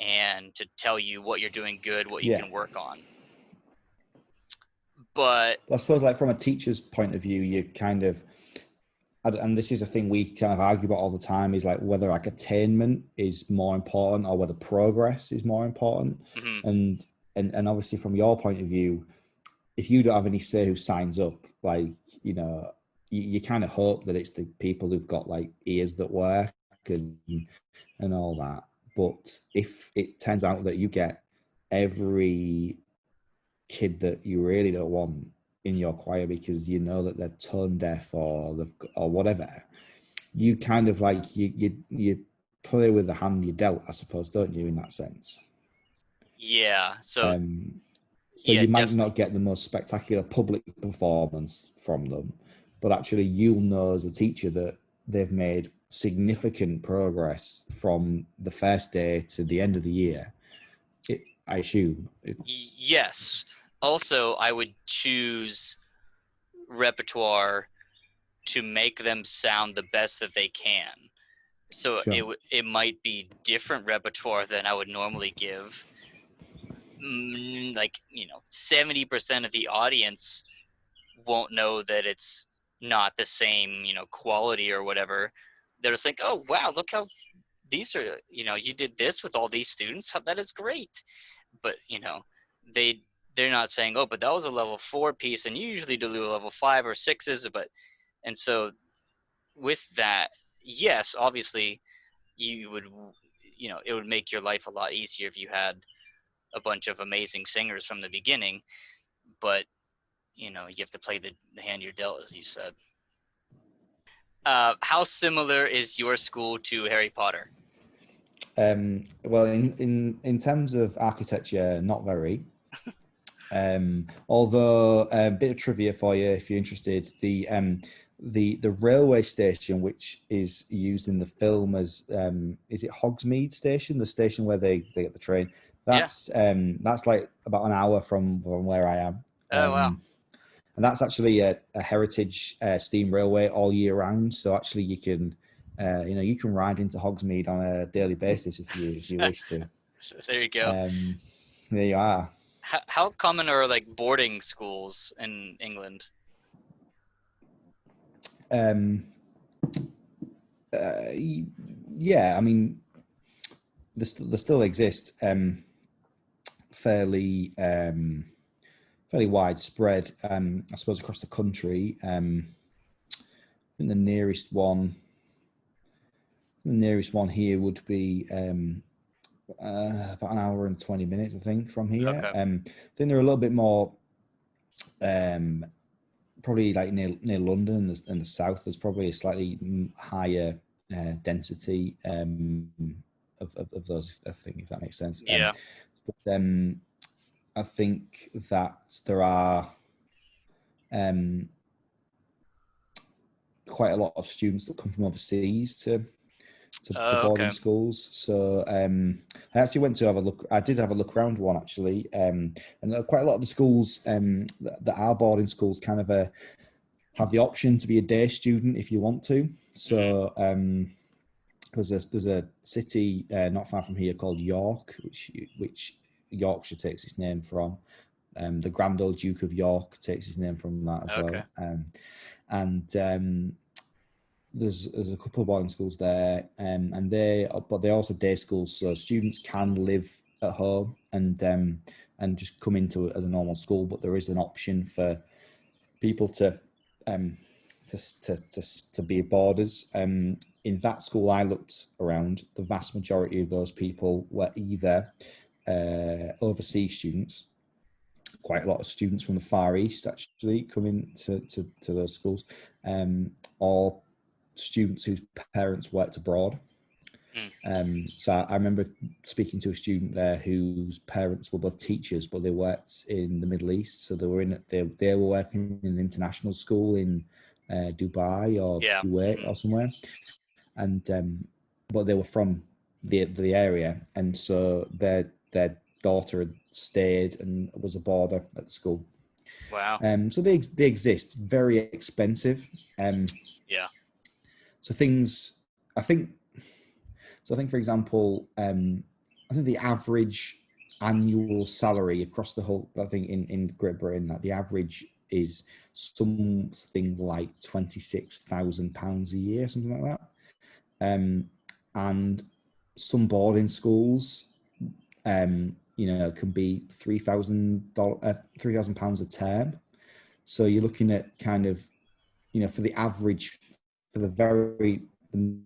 and to tell you what you're doing good, what you Yeah. can work on. But Well, I suppose, like, from a teacher's point of view, you kind of, and this is a thing we kind of argue about all the time, is like whether like attainment is more important or whether progress is more important. mm-hmm. And obviously from your point of view, if you don't have any say who signs up, like, you kind of hope that it's the people who've got like ears that work and all that. But if it turns out that you get every kid that you really don't want in your choir because you know that they're tone deaf or whatever, you kind of like you play with the hand you dealt, I suppose, don't you, in that sense? Yeah. So So yeah, you might definitely. not get the most spectacular public performance from them, but actually you'll know as a teacher that they've made significant progress from the first day to the end of the year. I assume. Yes. Also, I would choose repertoire to make them sound the best that they can. So Sure. it might be different repertoire than I would normally give. Like 70% of the audience won't know that it's not the same quality or whatever. They're just like, oh wow, look how these are, you did this with all these students, that is great. But they they're not saying, oh, but that was a level 4 piece and you usually do level 5 or 6s. But and so with that, yes, obviously you would, it would make your life a lot easier if you had a bunch of amazing singers from the beginning. But you have to play the hand you're dealt, as you said. How similar is your school to Harry Potter? Well, in terms of architecture, not very. Although a bit of trivia for you, if you're interested, the the railway station, which is used in the film as is it Hogsmeade Station, the station where they get the train. Yeah. That's like about an hour from where I am. Oh wow. And that's actually a heritage steam railway all year round. So actually, you can you can ride into Hogsmeade on a daily basis if you wish to. So there you go. Um, there you are. How common are like boarding schools in England? Um, yeah, I mean, they still exist. Fairly fairly widespread. I suppose across the country. I think the nearest one here would be about an hour and 20 minutes, I think, from here. Okay. I think they're a little bit more, um, probably like near London and the south. There's probably a slightly higher density of those, I think, if that makes sense. Yeah. But I think that there are quite a lot of students that come from overseas to Oh, boarding okay. schools. So I actually went to have a look. I did have a look around one actually, and quite a lot of the schools that are boarding schools kind of have the option to be a day student if you want to. Hmm. So there's a city not far from here called York, which Yorkshire takes its name from. The Grand Old Duke of York takes his name from that as Okay. well. And there's a couple of boarding schools there, and but they're also day schools, so students can live at home and just come into it as a normal school. But there is an option for people um, to be boarders. In that school I looked around, the vast majority of those people were either overseas students. Quite a lot of students from the Far East actually come to those schools, or students whose parents worked abroad. Mm. So I remember speaking to a student there whose parents were both teachers, but they worked in the Middle East. So they were working in an international school in Dubai or Yeah. Kuwait Hmm. or somewhere, and but they were from the area, and so their daughter had stayed and was a boarder at the school. Wow. So they exist, very expensive. Yeah. So things, I think. So I think, for example, I think the average annual salary across the whole, I think in Great Britain, like the average is something like £26,000 a year, something like that. And some boarding schools, can be £3,000 a term. So you're looking at kind of, for the average, for the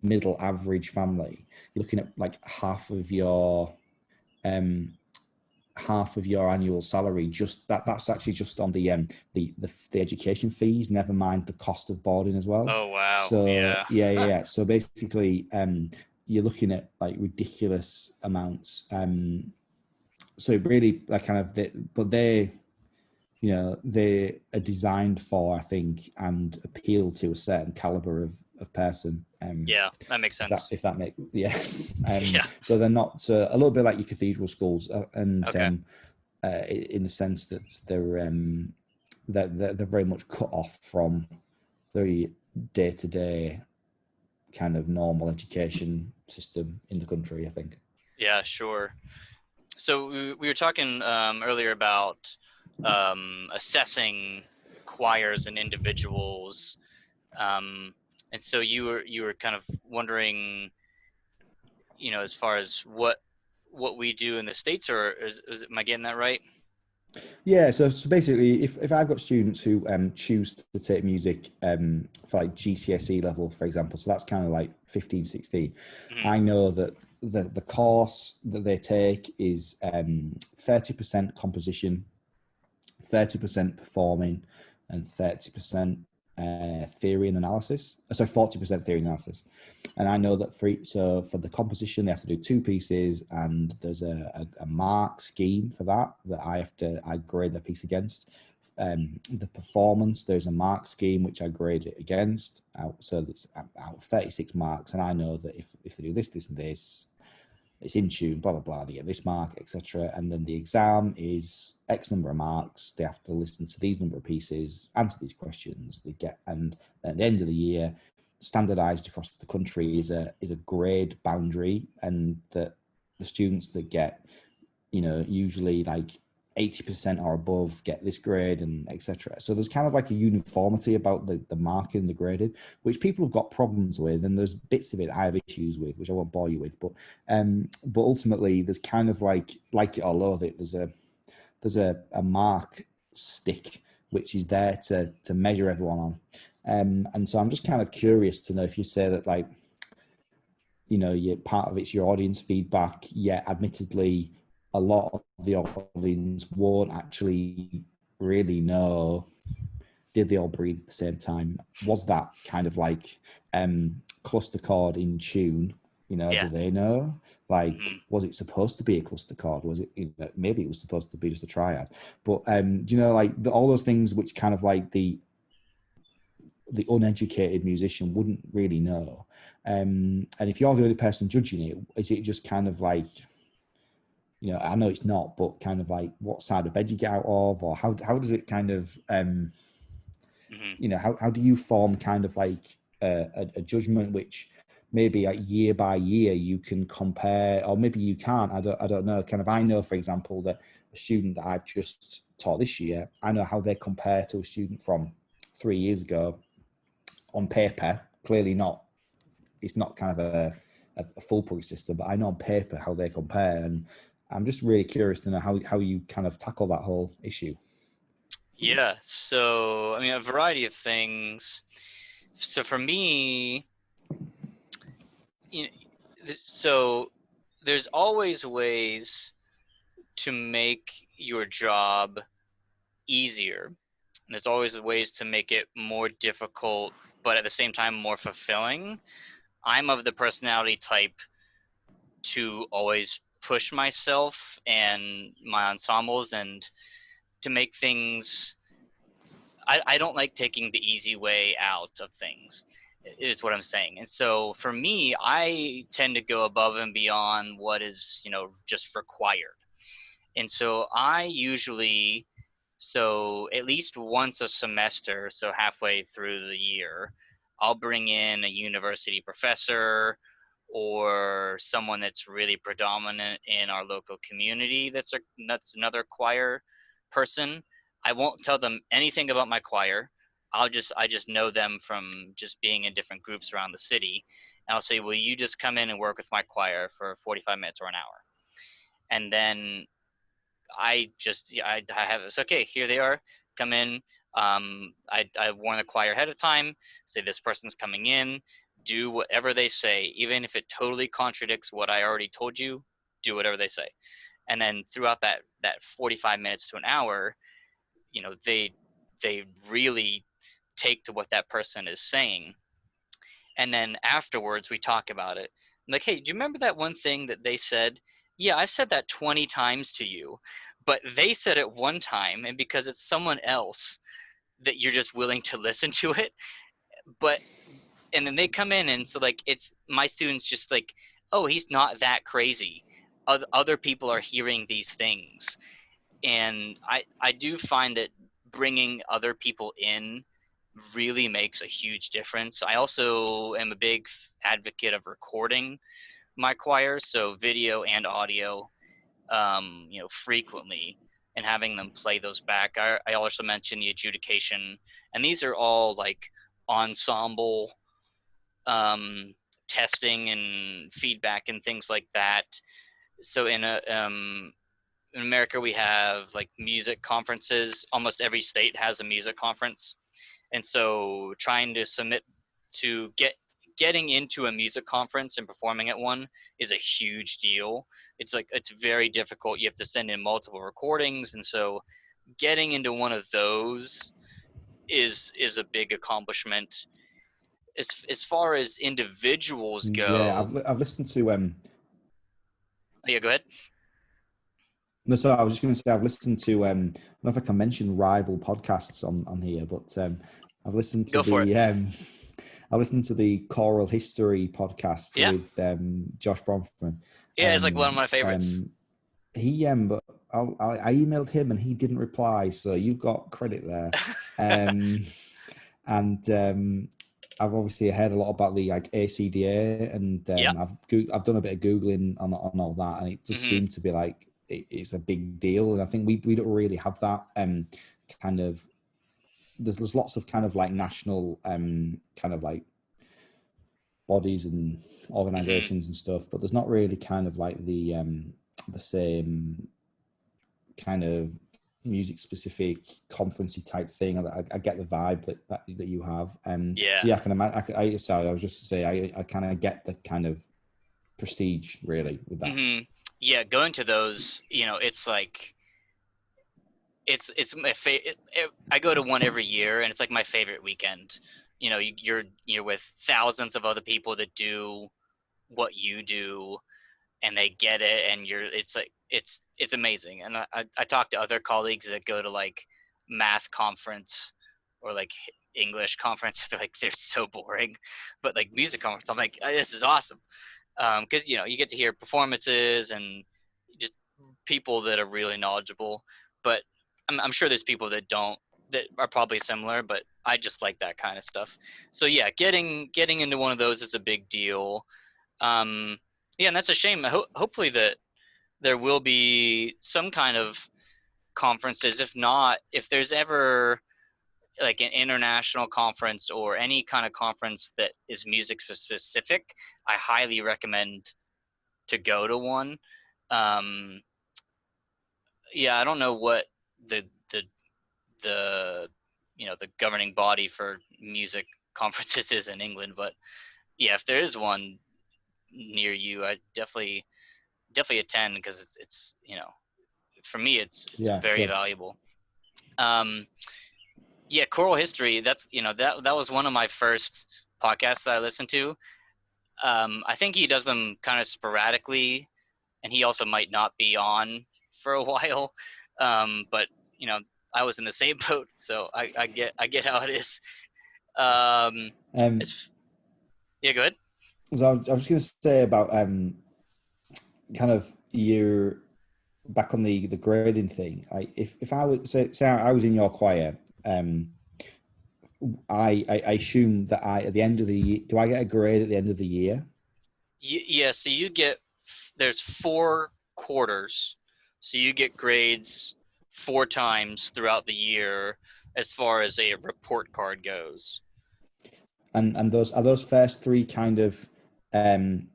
middle average family, you're looking at like um half of your annual salary. Just that's actually just on the education fees, never mind the cost of boarding as well. Oh wow. So Yeah. yeah. So basically, you're looking at like ridiculous amounts. So it really like kind of, but they are designed for, I think, and appeal to a certain caliber of person. Yeah. That makes sense. If that make yeah. Yeah. So they're not a little bit like your cathedral schools, and Okay. in the sense that they're very much cut off from the day to day kind of normal education system in the country, I think. Yeah. Sure. So we were talking earlier about assessing choirs and individuals, um, and so you were kind of wondering, as far as what we do in the States, or am I getting that right? Yeah, so basically, if I've got students who choose to take music for like GCSE level, for example, so that's kind of like 15, 16, Hmm. I know that the course that they take is 30% composition, 30% performing, and 30% theory and analysis. So 40% theory and analysis. And I know that for the composition, they have to do two pieces, and there's a mark scheme for that I grade the piece against. The performance, there's a mark scheme which I grade it against. So that's out of 36 marks, and I know that if they do this, this, and this, it's in tune, blah blah blah, they get this mark, etc. And then the exam is X number of marks. They have to listen to these number of pieces, answer these questions. They get, and at the end of the year, standardized across the country is a grade boundary, and that the students that get, usually like 80% or above get this grade, and etc. So there's kind of like a uniformity about the marking and the grading, which people have got problems with, and there's bits of it I have issues with, which I won't bore you with. But ultimately, there's kind of like it or loathe it. There's a mark stick which is there to measure everyone on, and so I'm just kind of curious to know if you say that, like, you part of it's your audience feedback, yet admittedly a lot of the audience won't actually really know, did they all breathe at the same time? Was that kind of like cluster chord in tune? Yeah. Do they know? Like, Hmm. was it supposed to be a cluster chord? Was it, maybe it was supposed to be just a triad? But like all those things which kind of like the uneducated musician wouldn't really know. And if you're the only person judging it, is it just kind of like, I know it's not, but kind of like what side of bed you get out of, or how does it kind of, Hmm. how do you form kind of like a judgment which maybe like year by year you can compare, or maybe you can't, I don't know. Kind of, I know, for example, that a student that I've just taught this year, I know how they compare to a student from 3 years ago on paper. Clearly not, it's not kind of a foolproof system, but I know on paper how they compare, and I'm just really curious to know how you kind of tackle that whole issue. Yeah. So, I mean, a variety of things. So for me, you know, so there's always ways to make your job easier. There's always ways to make it more difficult, but at the same time more fulfilling. I'm of the personality type to always push myself and my ensembles, and to make things, I don't like taking the easy way out of things, is what I'm saying. And so for me, I tend to go above and beyond what is, just required. And so I usually, so at least once a semester, so halfway through the year, I'll bring in a university professor or someone that's really predominant in our local community, that's another choir person. I won't tell them anything about my choir. I just know them from just being in different groups around the city. And I'll say, "Will you just come in and work with my choir for 45 minutes or an hour?" And then I have, it's okay, here they are, come in. I warn the choir ahead of time, say this person's coming in, do whatever they say, even if it totally contradicts what I already told you, do whatever they say. And then throughout that 45 minutes to an hour, they really take to what that person is saying. And then afterwards we talk about it. I'm like, hey, do you remember that one thing that they said? Yeah, I said that 20 times to you, but they said it one time, and because it's someone else that you're just willing to listen to it. But and then they come in, and so like it's my students just like, oh, he's not that crazy. Other people are hearing these things, and I do find that bringing other people in really makes a huge difference. I also am a big advocate of recording my choir, so video and audio, frequently, and having them play those back. I also mentioned the adjudication, and these are all like ensemble um, testing and feedback and things like that. So in America, we have like music conferences. Almost every state has a music conference, and so trying to submit to getting into a music conference and performing at one is a huge deal. It's very difficult. You have to send in multiple recordings, and so getting into one of those is a big accomplishment. As far as individuals Yeah, go, I've listened to yeah, go ahead. no, so I was just going to say I've listened to I don't know if I can mention rival podcasts on here, but I've listened to Go for it. the I listened to the choral history podcast Yeah, with Josh Bronfman. yeah, it's like one of my favorites. He but I emailed him and he didn't reply, so you've got credit there. Um, and I've obviously heard a lot about the like ACDA, and Yeah. I've done a bit of googling on all that, and it does Hmm. seem to be like it's a big deal. And I think we don't really have that kind of. There's lots of kind of like national kind of like bodies and Hmm. organizations and stuff, but there's not really kind of like the same kind of music specific conferencey type thing. I get the vibe that you have. Yeah. So yeah, I can imagine. Sorry, I was just to say I kind of get the kind of prestige really with that. Hmm. Yeah, going to those, it's like it's my favorite. I go to one every year, and it's like my favorite weekend. You're with thousands of other people that do what you do, and they get it, and it's like it's amazing. And I talk to other colleagues that go to like math conference or like English conference. They're like they're so boring, but like music conference, I'm like, this is awesome, because you get to hear performances and just people that are really knowledgeable. But I'm sure there's people that don't, that are probably similar, but I just like that kind of stuff. So yeah, getting into one of those is a big deal. um, yeah, and that's a shame. Hopefully that there will be some kind of conferences. If not, if there's ever like an international conference or any kind of conference that is music specific, I highly recommend to go to one. Um, yeah, I don't know what the the the the governing body for music conferences is in England, but yeah, if there is one near you, I definitely attend, because it's for me it's Yeah, very sure. valuable. Um, yeah, choral history. That's that was one of my first podcasts that I listened to. I think he does them kind of sporadically, and he also might not be on for a while. But you know, I was in the same boat, so I get how it is. Um, Um, it's Yeah, go ahead. so I was just going to say about kind of your back on the grading thing. If I would say I was in your choir, I assume that I at the end of the year, do I get a grade at the end of the year? Yeah, so you get, there's 4 quarters, so you get grades 4 times throughout the year as far as a report card goes. And those are those first three kind of um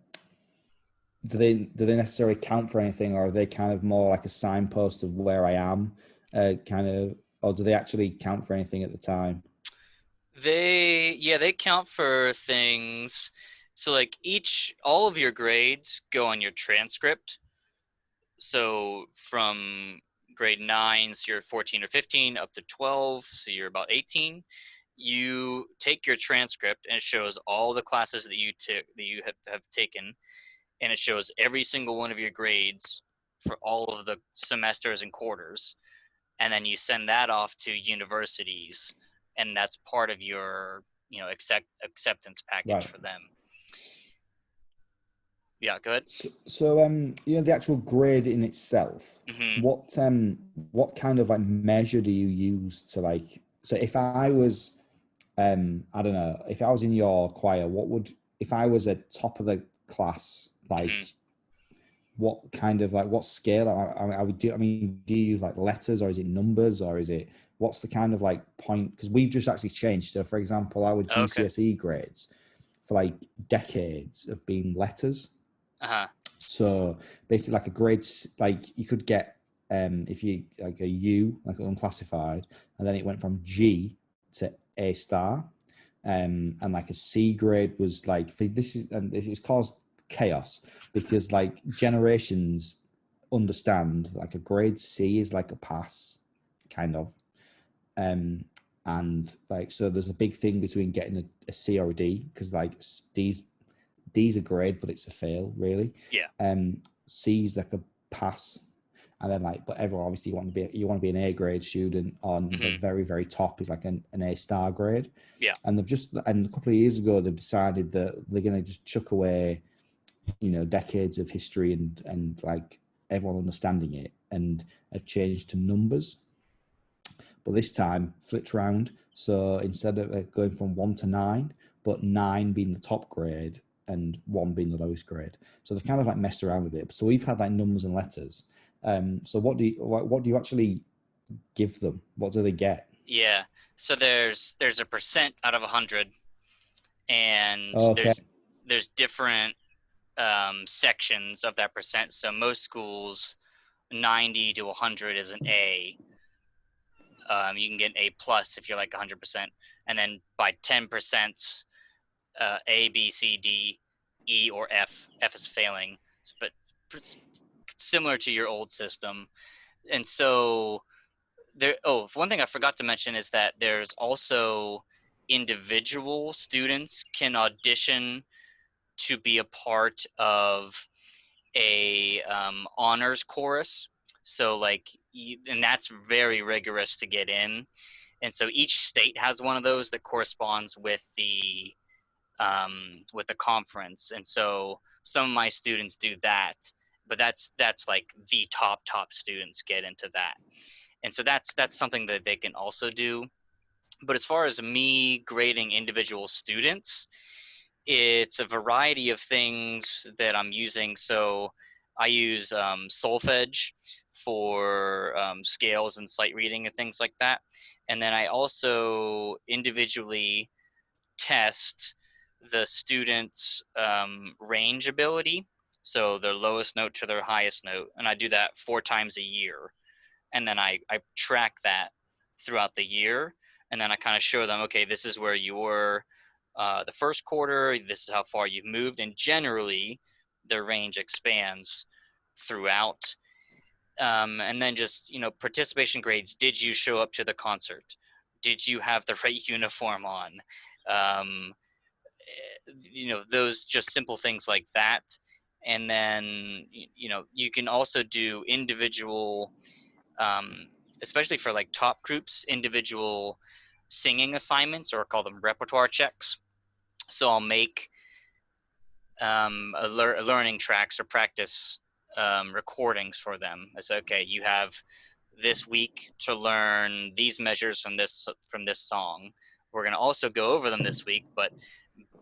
do they necessarily count for anything, or are they kind of more like a signpost of where I am, kind of, or do they actually count for anything at the time? They count for things. So like all of your grades go on your transcript. So from grade 9, so you're 14 or 15, up to 12, so you're about 18. You take your transcript, and it shows all the classes that you took, that you have taken, and it shows every single one of your grades for all of the semesters and quarters. And then you send that off to universities, and that's part of your acceptance package Right. for them. Yeah, good. So the actual grade in itself, Hmm. what kind of like measure do you use to like? So if I was, I don't know, if I was in your choir, if I was at top of the class, Hmm. like what kind of like what scale I would do? I mean, do you use like letters, or is it numbers, or is it what's the kind of like point? Because we've just actually changed. So for example, our Okay. GCSE grades for like decades have been letters. Uh-huh. So basically, like a grade, like you could get if you like a U, like unclassified, and then it went from G to A star, and like a C grade was like this is caused chaos because like generations understand like a grade C is like a pass, kind of. Um, And like, so there's a big thing between getting a C or a D, because like D's a grade, but it's a fail really. Yeah. C's like a pass, and then like, but everyone obviously you want to be an A grade student. On the Hmm. very very top is like an A star grade, Yeah. and and a couple of years ago they've decided that they're going to just chuck away, decades of history and like everyone understanding it, and have changed to numbers. But this time flipped around. So instead of going from 1 to 9, but 9 being the top grade and 1 being the lowest grade. So they've kind of like messed around with it. So we've had like numbers and letters. So what do you actually give them? What do they get? Yeah. So there's a percent out of 100, and Okay. there's different sections of that percent. So most schools, 90 to 100 is an A. You can get an A plus if you're like 100%, and then by 10%, A, B, C, D, E, or F. F is failing, but similar to your old system. And so there. Oh, one thing I forgot to mention is that there's also individual students can audition to be a part of a honors chorus. So like, and that's very rigorous to get in. And so each state has one of those that corresponds with the conference. And so some of my students do that, but that's like the top students get into that. And so that's something that they can also do. But as far as me grading individual students, it's a variety of things that I'm using. So I use solfege for scales and sight reading and things like that. And then I also individually test the student's range ability, so their lowest note to their highest note. And I do that 4 times a year. And then I track that throughout the year. And then I kind of show them, okay, this is where you were the first quarter, this is how far you've moved. And generally, their range expands throughout. And then just, participation grades. Did you show up to the concert? Did you have the right uniform on? Um, those just simple things like that. And then, you can also do individual, um, especially for like top groups, individual singing assignments, or call them repertoire checks. So I'll make learning tracks or practice recordings for them. I say, okay, you have this week to learn these measures from this song. We're going to also go over them this week, but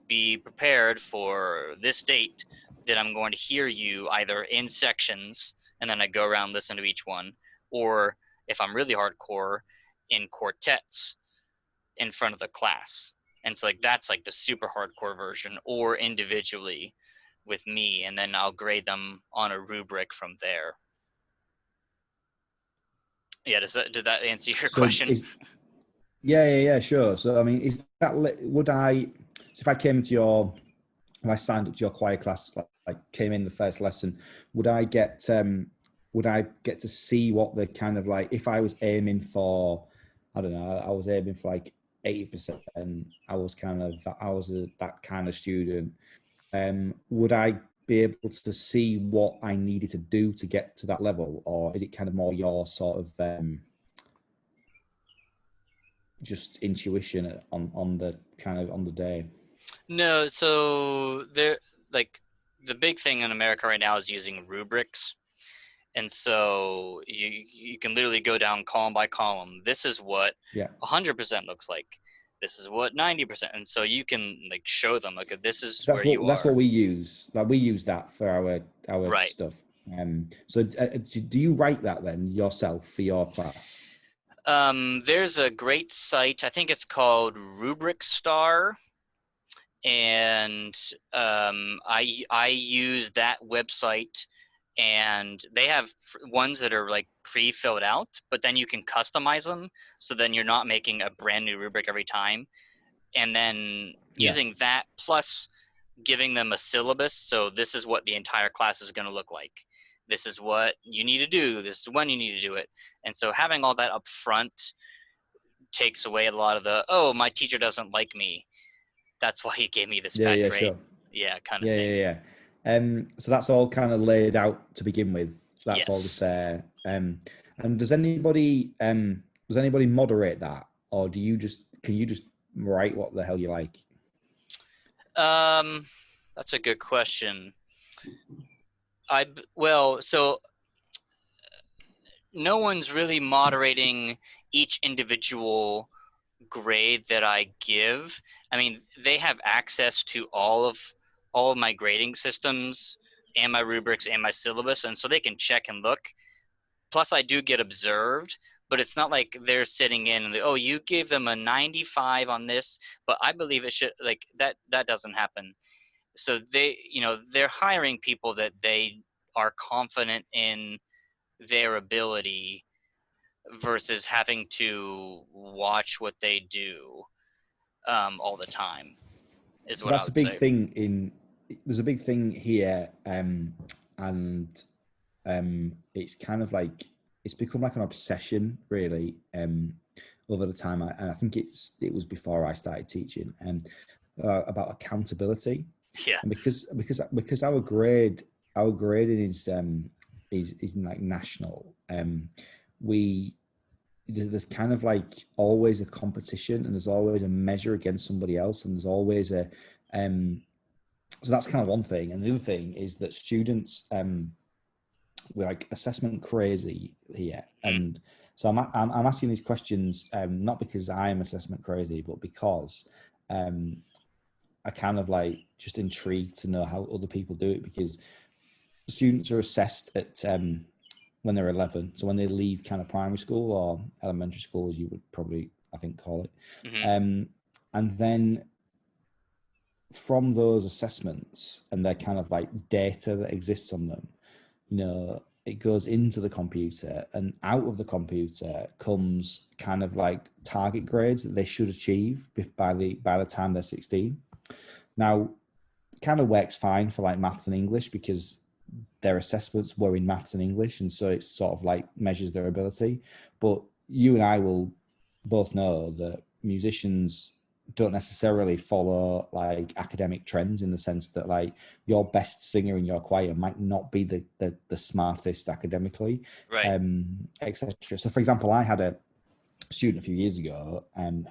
be prepared for this date that I'm going to hear you either in sections, and then I go around, listen to each one, or if I'm really hardcore, in quartets in front of the class. And so like that's like the super hardcore version, or individually with me, and then I'll grade them on a rubric from there. Yeah, did that answer your So question? is yeah, sure. So I mean, is that would I? So if I came into your, if I signed up to your choir class, like came in the first lesson, would I get to see what the kind of like, if I was aiming for, I don't know, I was aiming for like 80%, I was that kind of student. Would I be able to see what I needed to do to get to that level, or is it kind of more your sort of just intuition on the kind of on the day? No, so there, like, the big thing in America right now is using rubrics. And so you can literally go down column by column. This is what Yeah. 100% looks like. This is what 90%. And so you can like show them, okay, this is So where you that's what are. we use. Like we use that for our Right. stuff. So do you write that then yourself for your class? There's a great site. I think it's called Rubric Star, and I use that website, and they have ones that are like pre-filled out, but then you can customize them, so then you're not making a brand new rubric every time. And then Yeah. using that plus giving them a syllabus, so this is what the entire class is going to look like, this is what you need to do, this is when you need to do it. And so having all that up front takes away a lot of the, oh, my teacher doesn't like me, that's why he gave me this Yeah, bad yeah, grade. sure. Yeah, kind of Yeah, thing. yeah, yeah. So that's all kind of laid out to begin with. That's all just Yes. there. And does anybody moderate that, or can you just write what the hell you like? Um, that's a good question. Well, so no one's really moderating each individual grade that I give. I mean, they have access to all of my grading systems and my rubrics and my syllabus, and so they can check and look. Plus, I do get observed, but it's not like they're sitting in and oh, you gave them a 95 on this, but I believe it should, like that. That doesn't happen. So they're hiring people that they are confident in their ability versus having to watch what they do all the time is So what I that's a would big say. thing there's a big thing here, and it's kind of like it's become like an obsession, really, over the time. And I think it was before I started teaching, about accountability, Yeah. and because our grading is like national. We There's kind of like always a competition, and there's always a measure against somebody else, and there's always a so that's kind of one thing. And the other thing is that students, we're like assessment crazy here. Mm-hmm. And so I'm asking these questions, not because I'm assessment crazy, but because um, I kind of like just intrigued to know how other people do it, because students are assessed at when they're 11. So when they leave kind of primary school or elementary school, as you would probably, I think, call it. Mm-hmm. And then from those assessments and their kind of like data that exists on them, it goes into the computer, and out of the computer comes kind of like target grades that they should achieve by the time they're 16. Now, it kind of works fine for like maths and English, because their assessments were in maths and English, and so it sort of like measures their ability. But you and I will both know that musicians don't necessarily follow like academic trends, in the sense that like your best singer in your choir might not be the smartest academically, Right. etc. So for example, I had a student a few years ago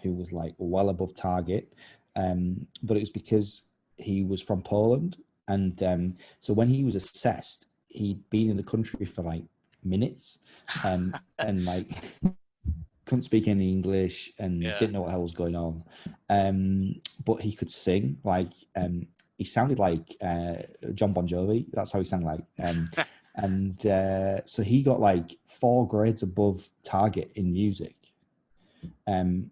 who was like well above target, but it was because he was from Poland. And so when he was assessed, he'd been in the country for like minutes, and like couldn't speak any English and Yeah. didn't know what the hell was going on. But he could sing. Like he sounded like John Bon Jovi. That's how he sounded like. And so he got like 4 grades above target in music. And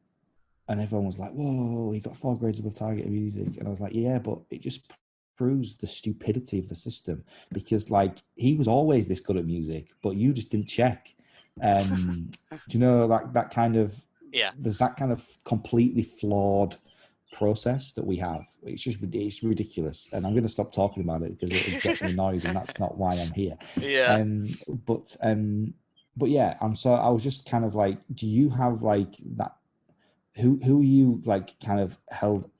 everyone was like, "Whoa, he got 4 grades above target in music." And I was like, "Yeah, but it just proves the stupidity of the system, because like he was always this good at music, but you just didn't check." Do you know, like that kind of Yeah. there's that kind of completely flawed process that we have. It's ridiculous, and I'm going to stop talking about it because it'll get me annoyed, and that's not why I'm here. Yeah. Um, but um, but yeah, I was just kind of like, do you have like that? Who are you like kind of held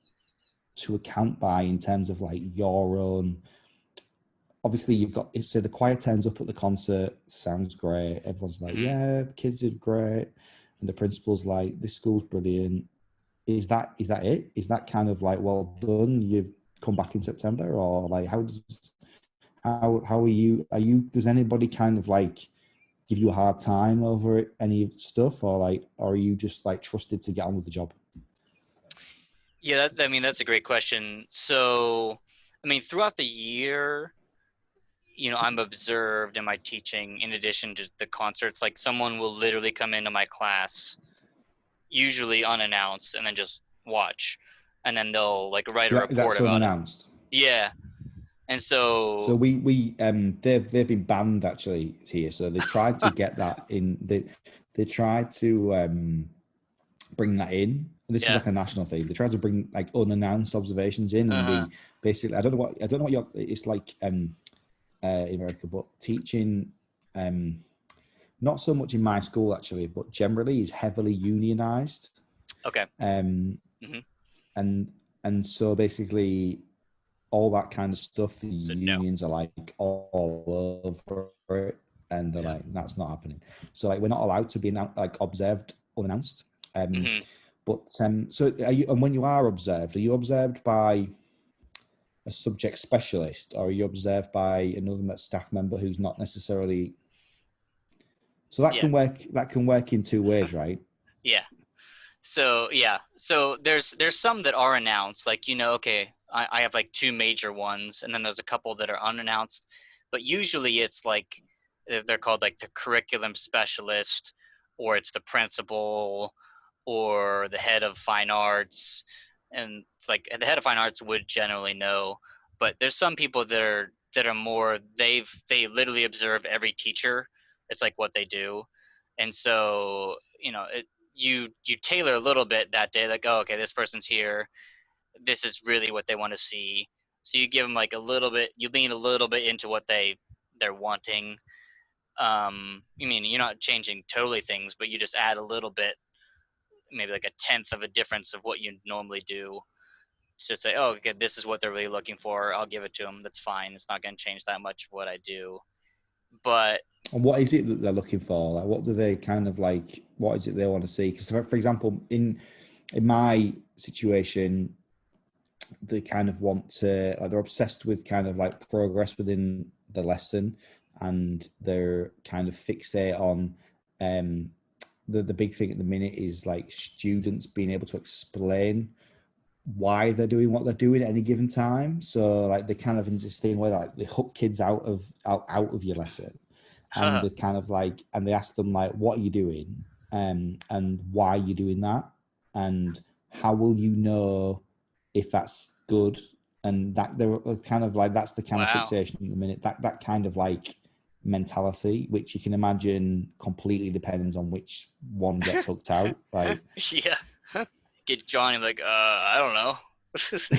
to account by in terms of like your own? Obviously, you've got, so the choir turns up at the concert, sounds great, everyone's like, Mm-hmm. yeah, the kids did great, and the principal's like, this school's brilliant. Is that it? Is that kind of like, well done, you've come back in September? Or like, how are you does anybody kind of like give you a hard time over it, any stuff, or like, or are you just like trusted to get on with the job? Yeah. I mean, that's a great question. So, I mean, throughout the year, I'm observed in my teaching in addition to the concerts. Like someone will literally come into my class, usually unannounced, and then just watch, and then they'll like write So a report that's about it. unannounced. Yeah. And so, So they've been banned actually here. So they tried to get that in. They tried to bring that in. This is yeah. like a national thing. They tried to bring like unannounced observations in, and Uh-huh. they basically, I don't know what it's like in America, but teaching not so much in my school actually, but generally is heavily unionized. Okay. Um, and so basically all that kind of stuff, the So no. unions are like all over it, and they're like, that's not happening. So like we're not allowed to be like observed unannounced. But so are you, and when you are observed by a subject specialist, or are you observed by another staff member who's not necessarily? So that can work in two ways, right? Yeah. So yeah, so there's some that are announced, like, okay, I have like two major ones, and then there's a couple that are unannounced, but usually it's like they're called like the curriculum specialist, or it's the principal, or the head of fine arts, and it's like the head of fine arts would generally know, but there's some people that are more, they literally observe every teacher. It's like what they do, and so you tailor a little bit that day, like, oh, okay, this person's here, this is really what they want to see, so you give them like a little bit, you lean a little bit into what they're wanting. You mean you're not changing totally things, but you just add a little bit, maybe like a tenth of a difference of what you normally do, to say, oh, okay, this is what they're really looking for, I'll give it to them, that's fine, it's not going to change that much of what I do. But And what is it that they're looking for? Like, what do they kind of like? What is it they want to see? Because, for example, in my situation, they kind of want to, like, they're obsessed with kind of like progress within the lesson, and they're kind of fixate on the big thing at the minute is like students being able to explain why they're doing what they're doing at any given time. So like they kind of in this thing where like they hook kids out of your lesson, and they kind of like, and they ask them like, what are you doing, and why are you doing that, and how will you know if that's good? And that they're kind of like, that's the kind of fixation at the minute, that kind of like mentality, which you can imagine completely depends on which one gets hooked out, right? Yeah. Get Johnny like, I don't know.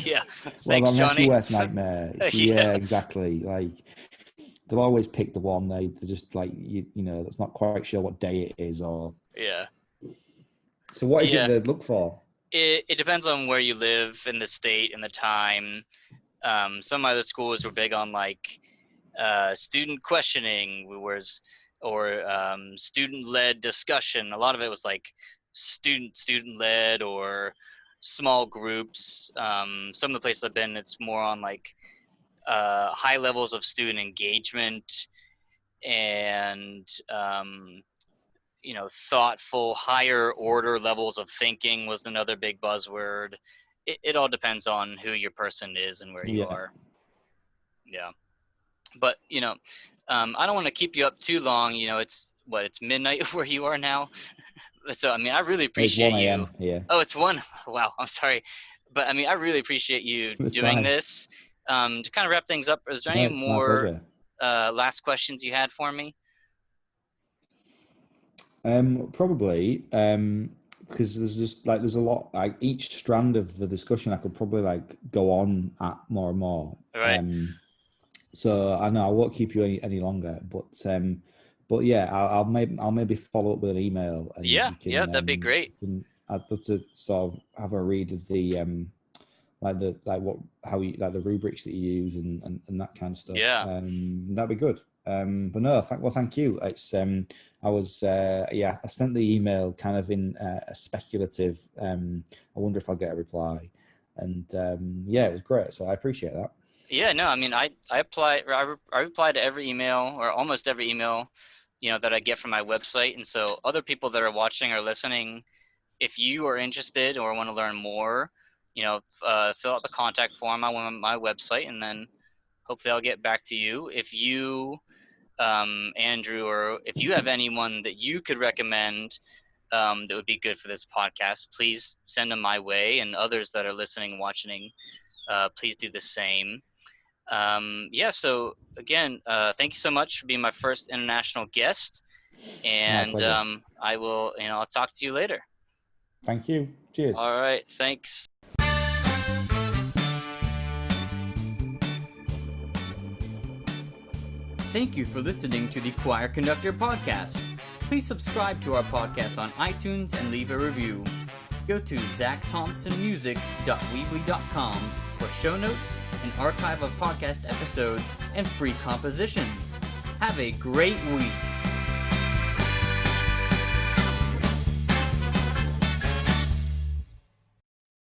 Yeah. Well, Thanks, I mean, that's your Johnny. worst nightmare. So, Yeah. yeah, exactly. Like they'll always pick the one they're just like, you know, that's not quite sure what day it is, or Yeah. so what is it Yeah. they look for? It depends on where you live in the state and the time. Some other schools were big on like student questioning, or student-led discussion. A lot of it was like student-led or small groups. Some of the places I've been, it's more on like high levels of student engagement, and thoughtful, higher order levels of thinking was another big buzzword. It all depends on who your person is and where you Yeah. are. Yeah. But I don't want to keep you up too long. It's midnight where you are now. So I mean, I really It's appreciate 1 you. a.m. here. Oh, it's one. Wow, I'm sorry, but I mean, I really appreciate you It's doing fine. this. To kind of wrap things up, is there No, any it's my more pleasure. last questions you had for me? Probably, because there's just like, there's a lot, like each strand of the discussion I could probably like go on at more and more. All right. So I know I won't keep you any longer, but yeah, I'll maybe follow up with an email, and Yeah, you yeah, that'd be great. I'd love to sort of have a read of the like the rubrics that you use, and that kind of stuff. Yeah. That'd be good. But no, thank you. It's I sent the email kind of in a speculative. I wonder if I'll get a reply, and yeah, it was great. So I appreciate that. Yeah, no, I mean, I reply to every email, or almost every email, that I get from my website. And so other people that are watching or listening, if you are interested or want to learn more, fill out the contact form on my website, and then hopefully I'll get back to you. If you, Andrew, or if you have anyone that you could recommend that would be good for this podcast, please send them my way, and others that are listening and watching, please do the same. Yeah, so again, thank you so much for being my first international guest, My and pleasure. I'll talk to you later. Thank you. Cheers. All right, thanks. Thank you for listening to the Choir Conductor podcast. Please subscribe to our podcast on iTunes and leave a review. Go to zachthompsonmusic.weebly.com for show notes, an archive of podcast episodes, and free compositions. Have a great week.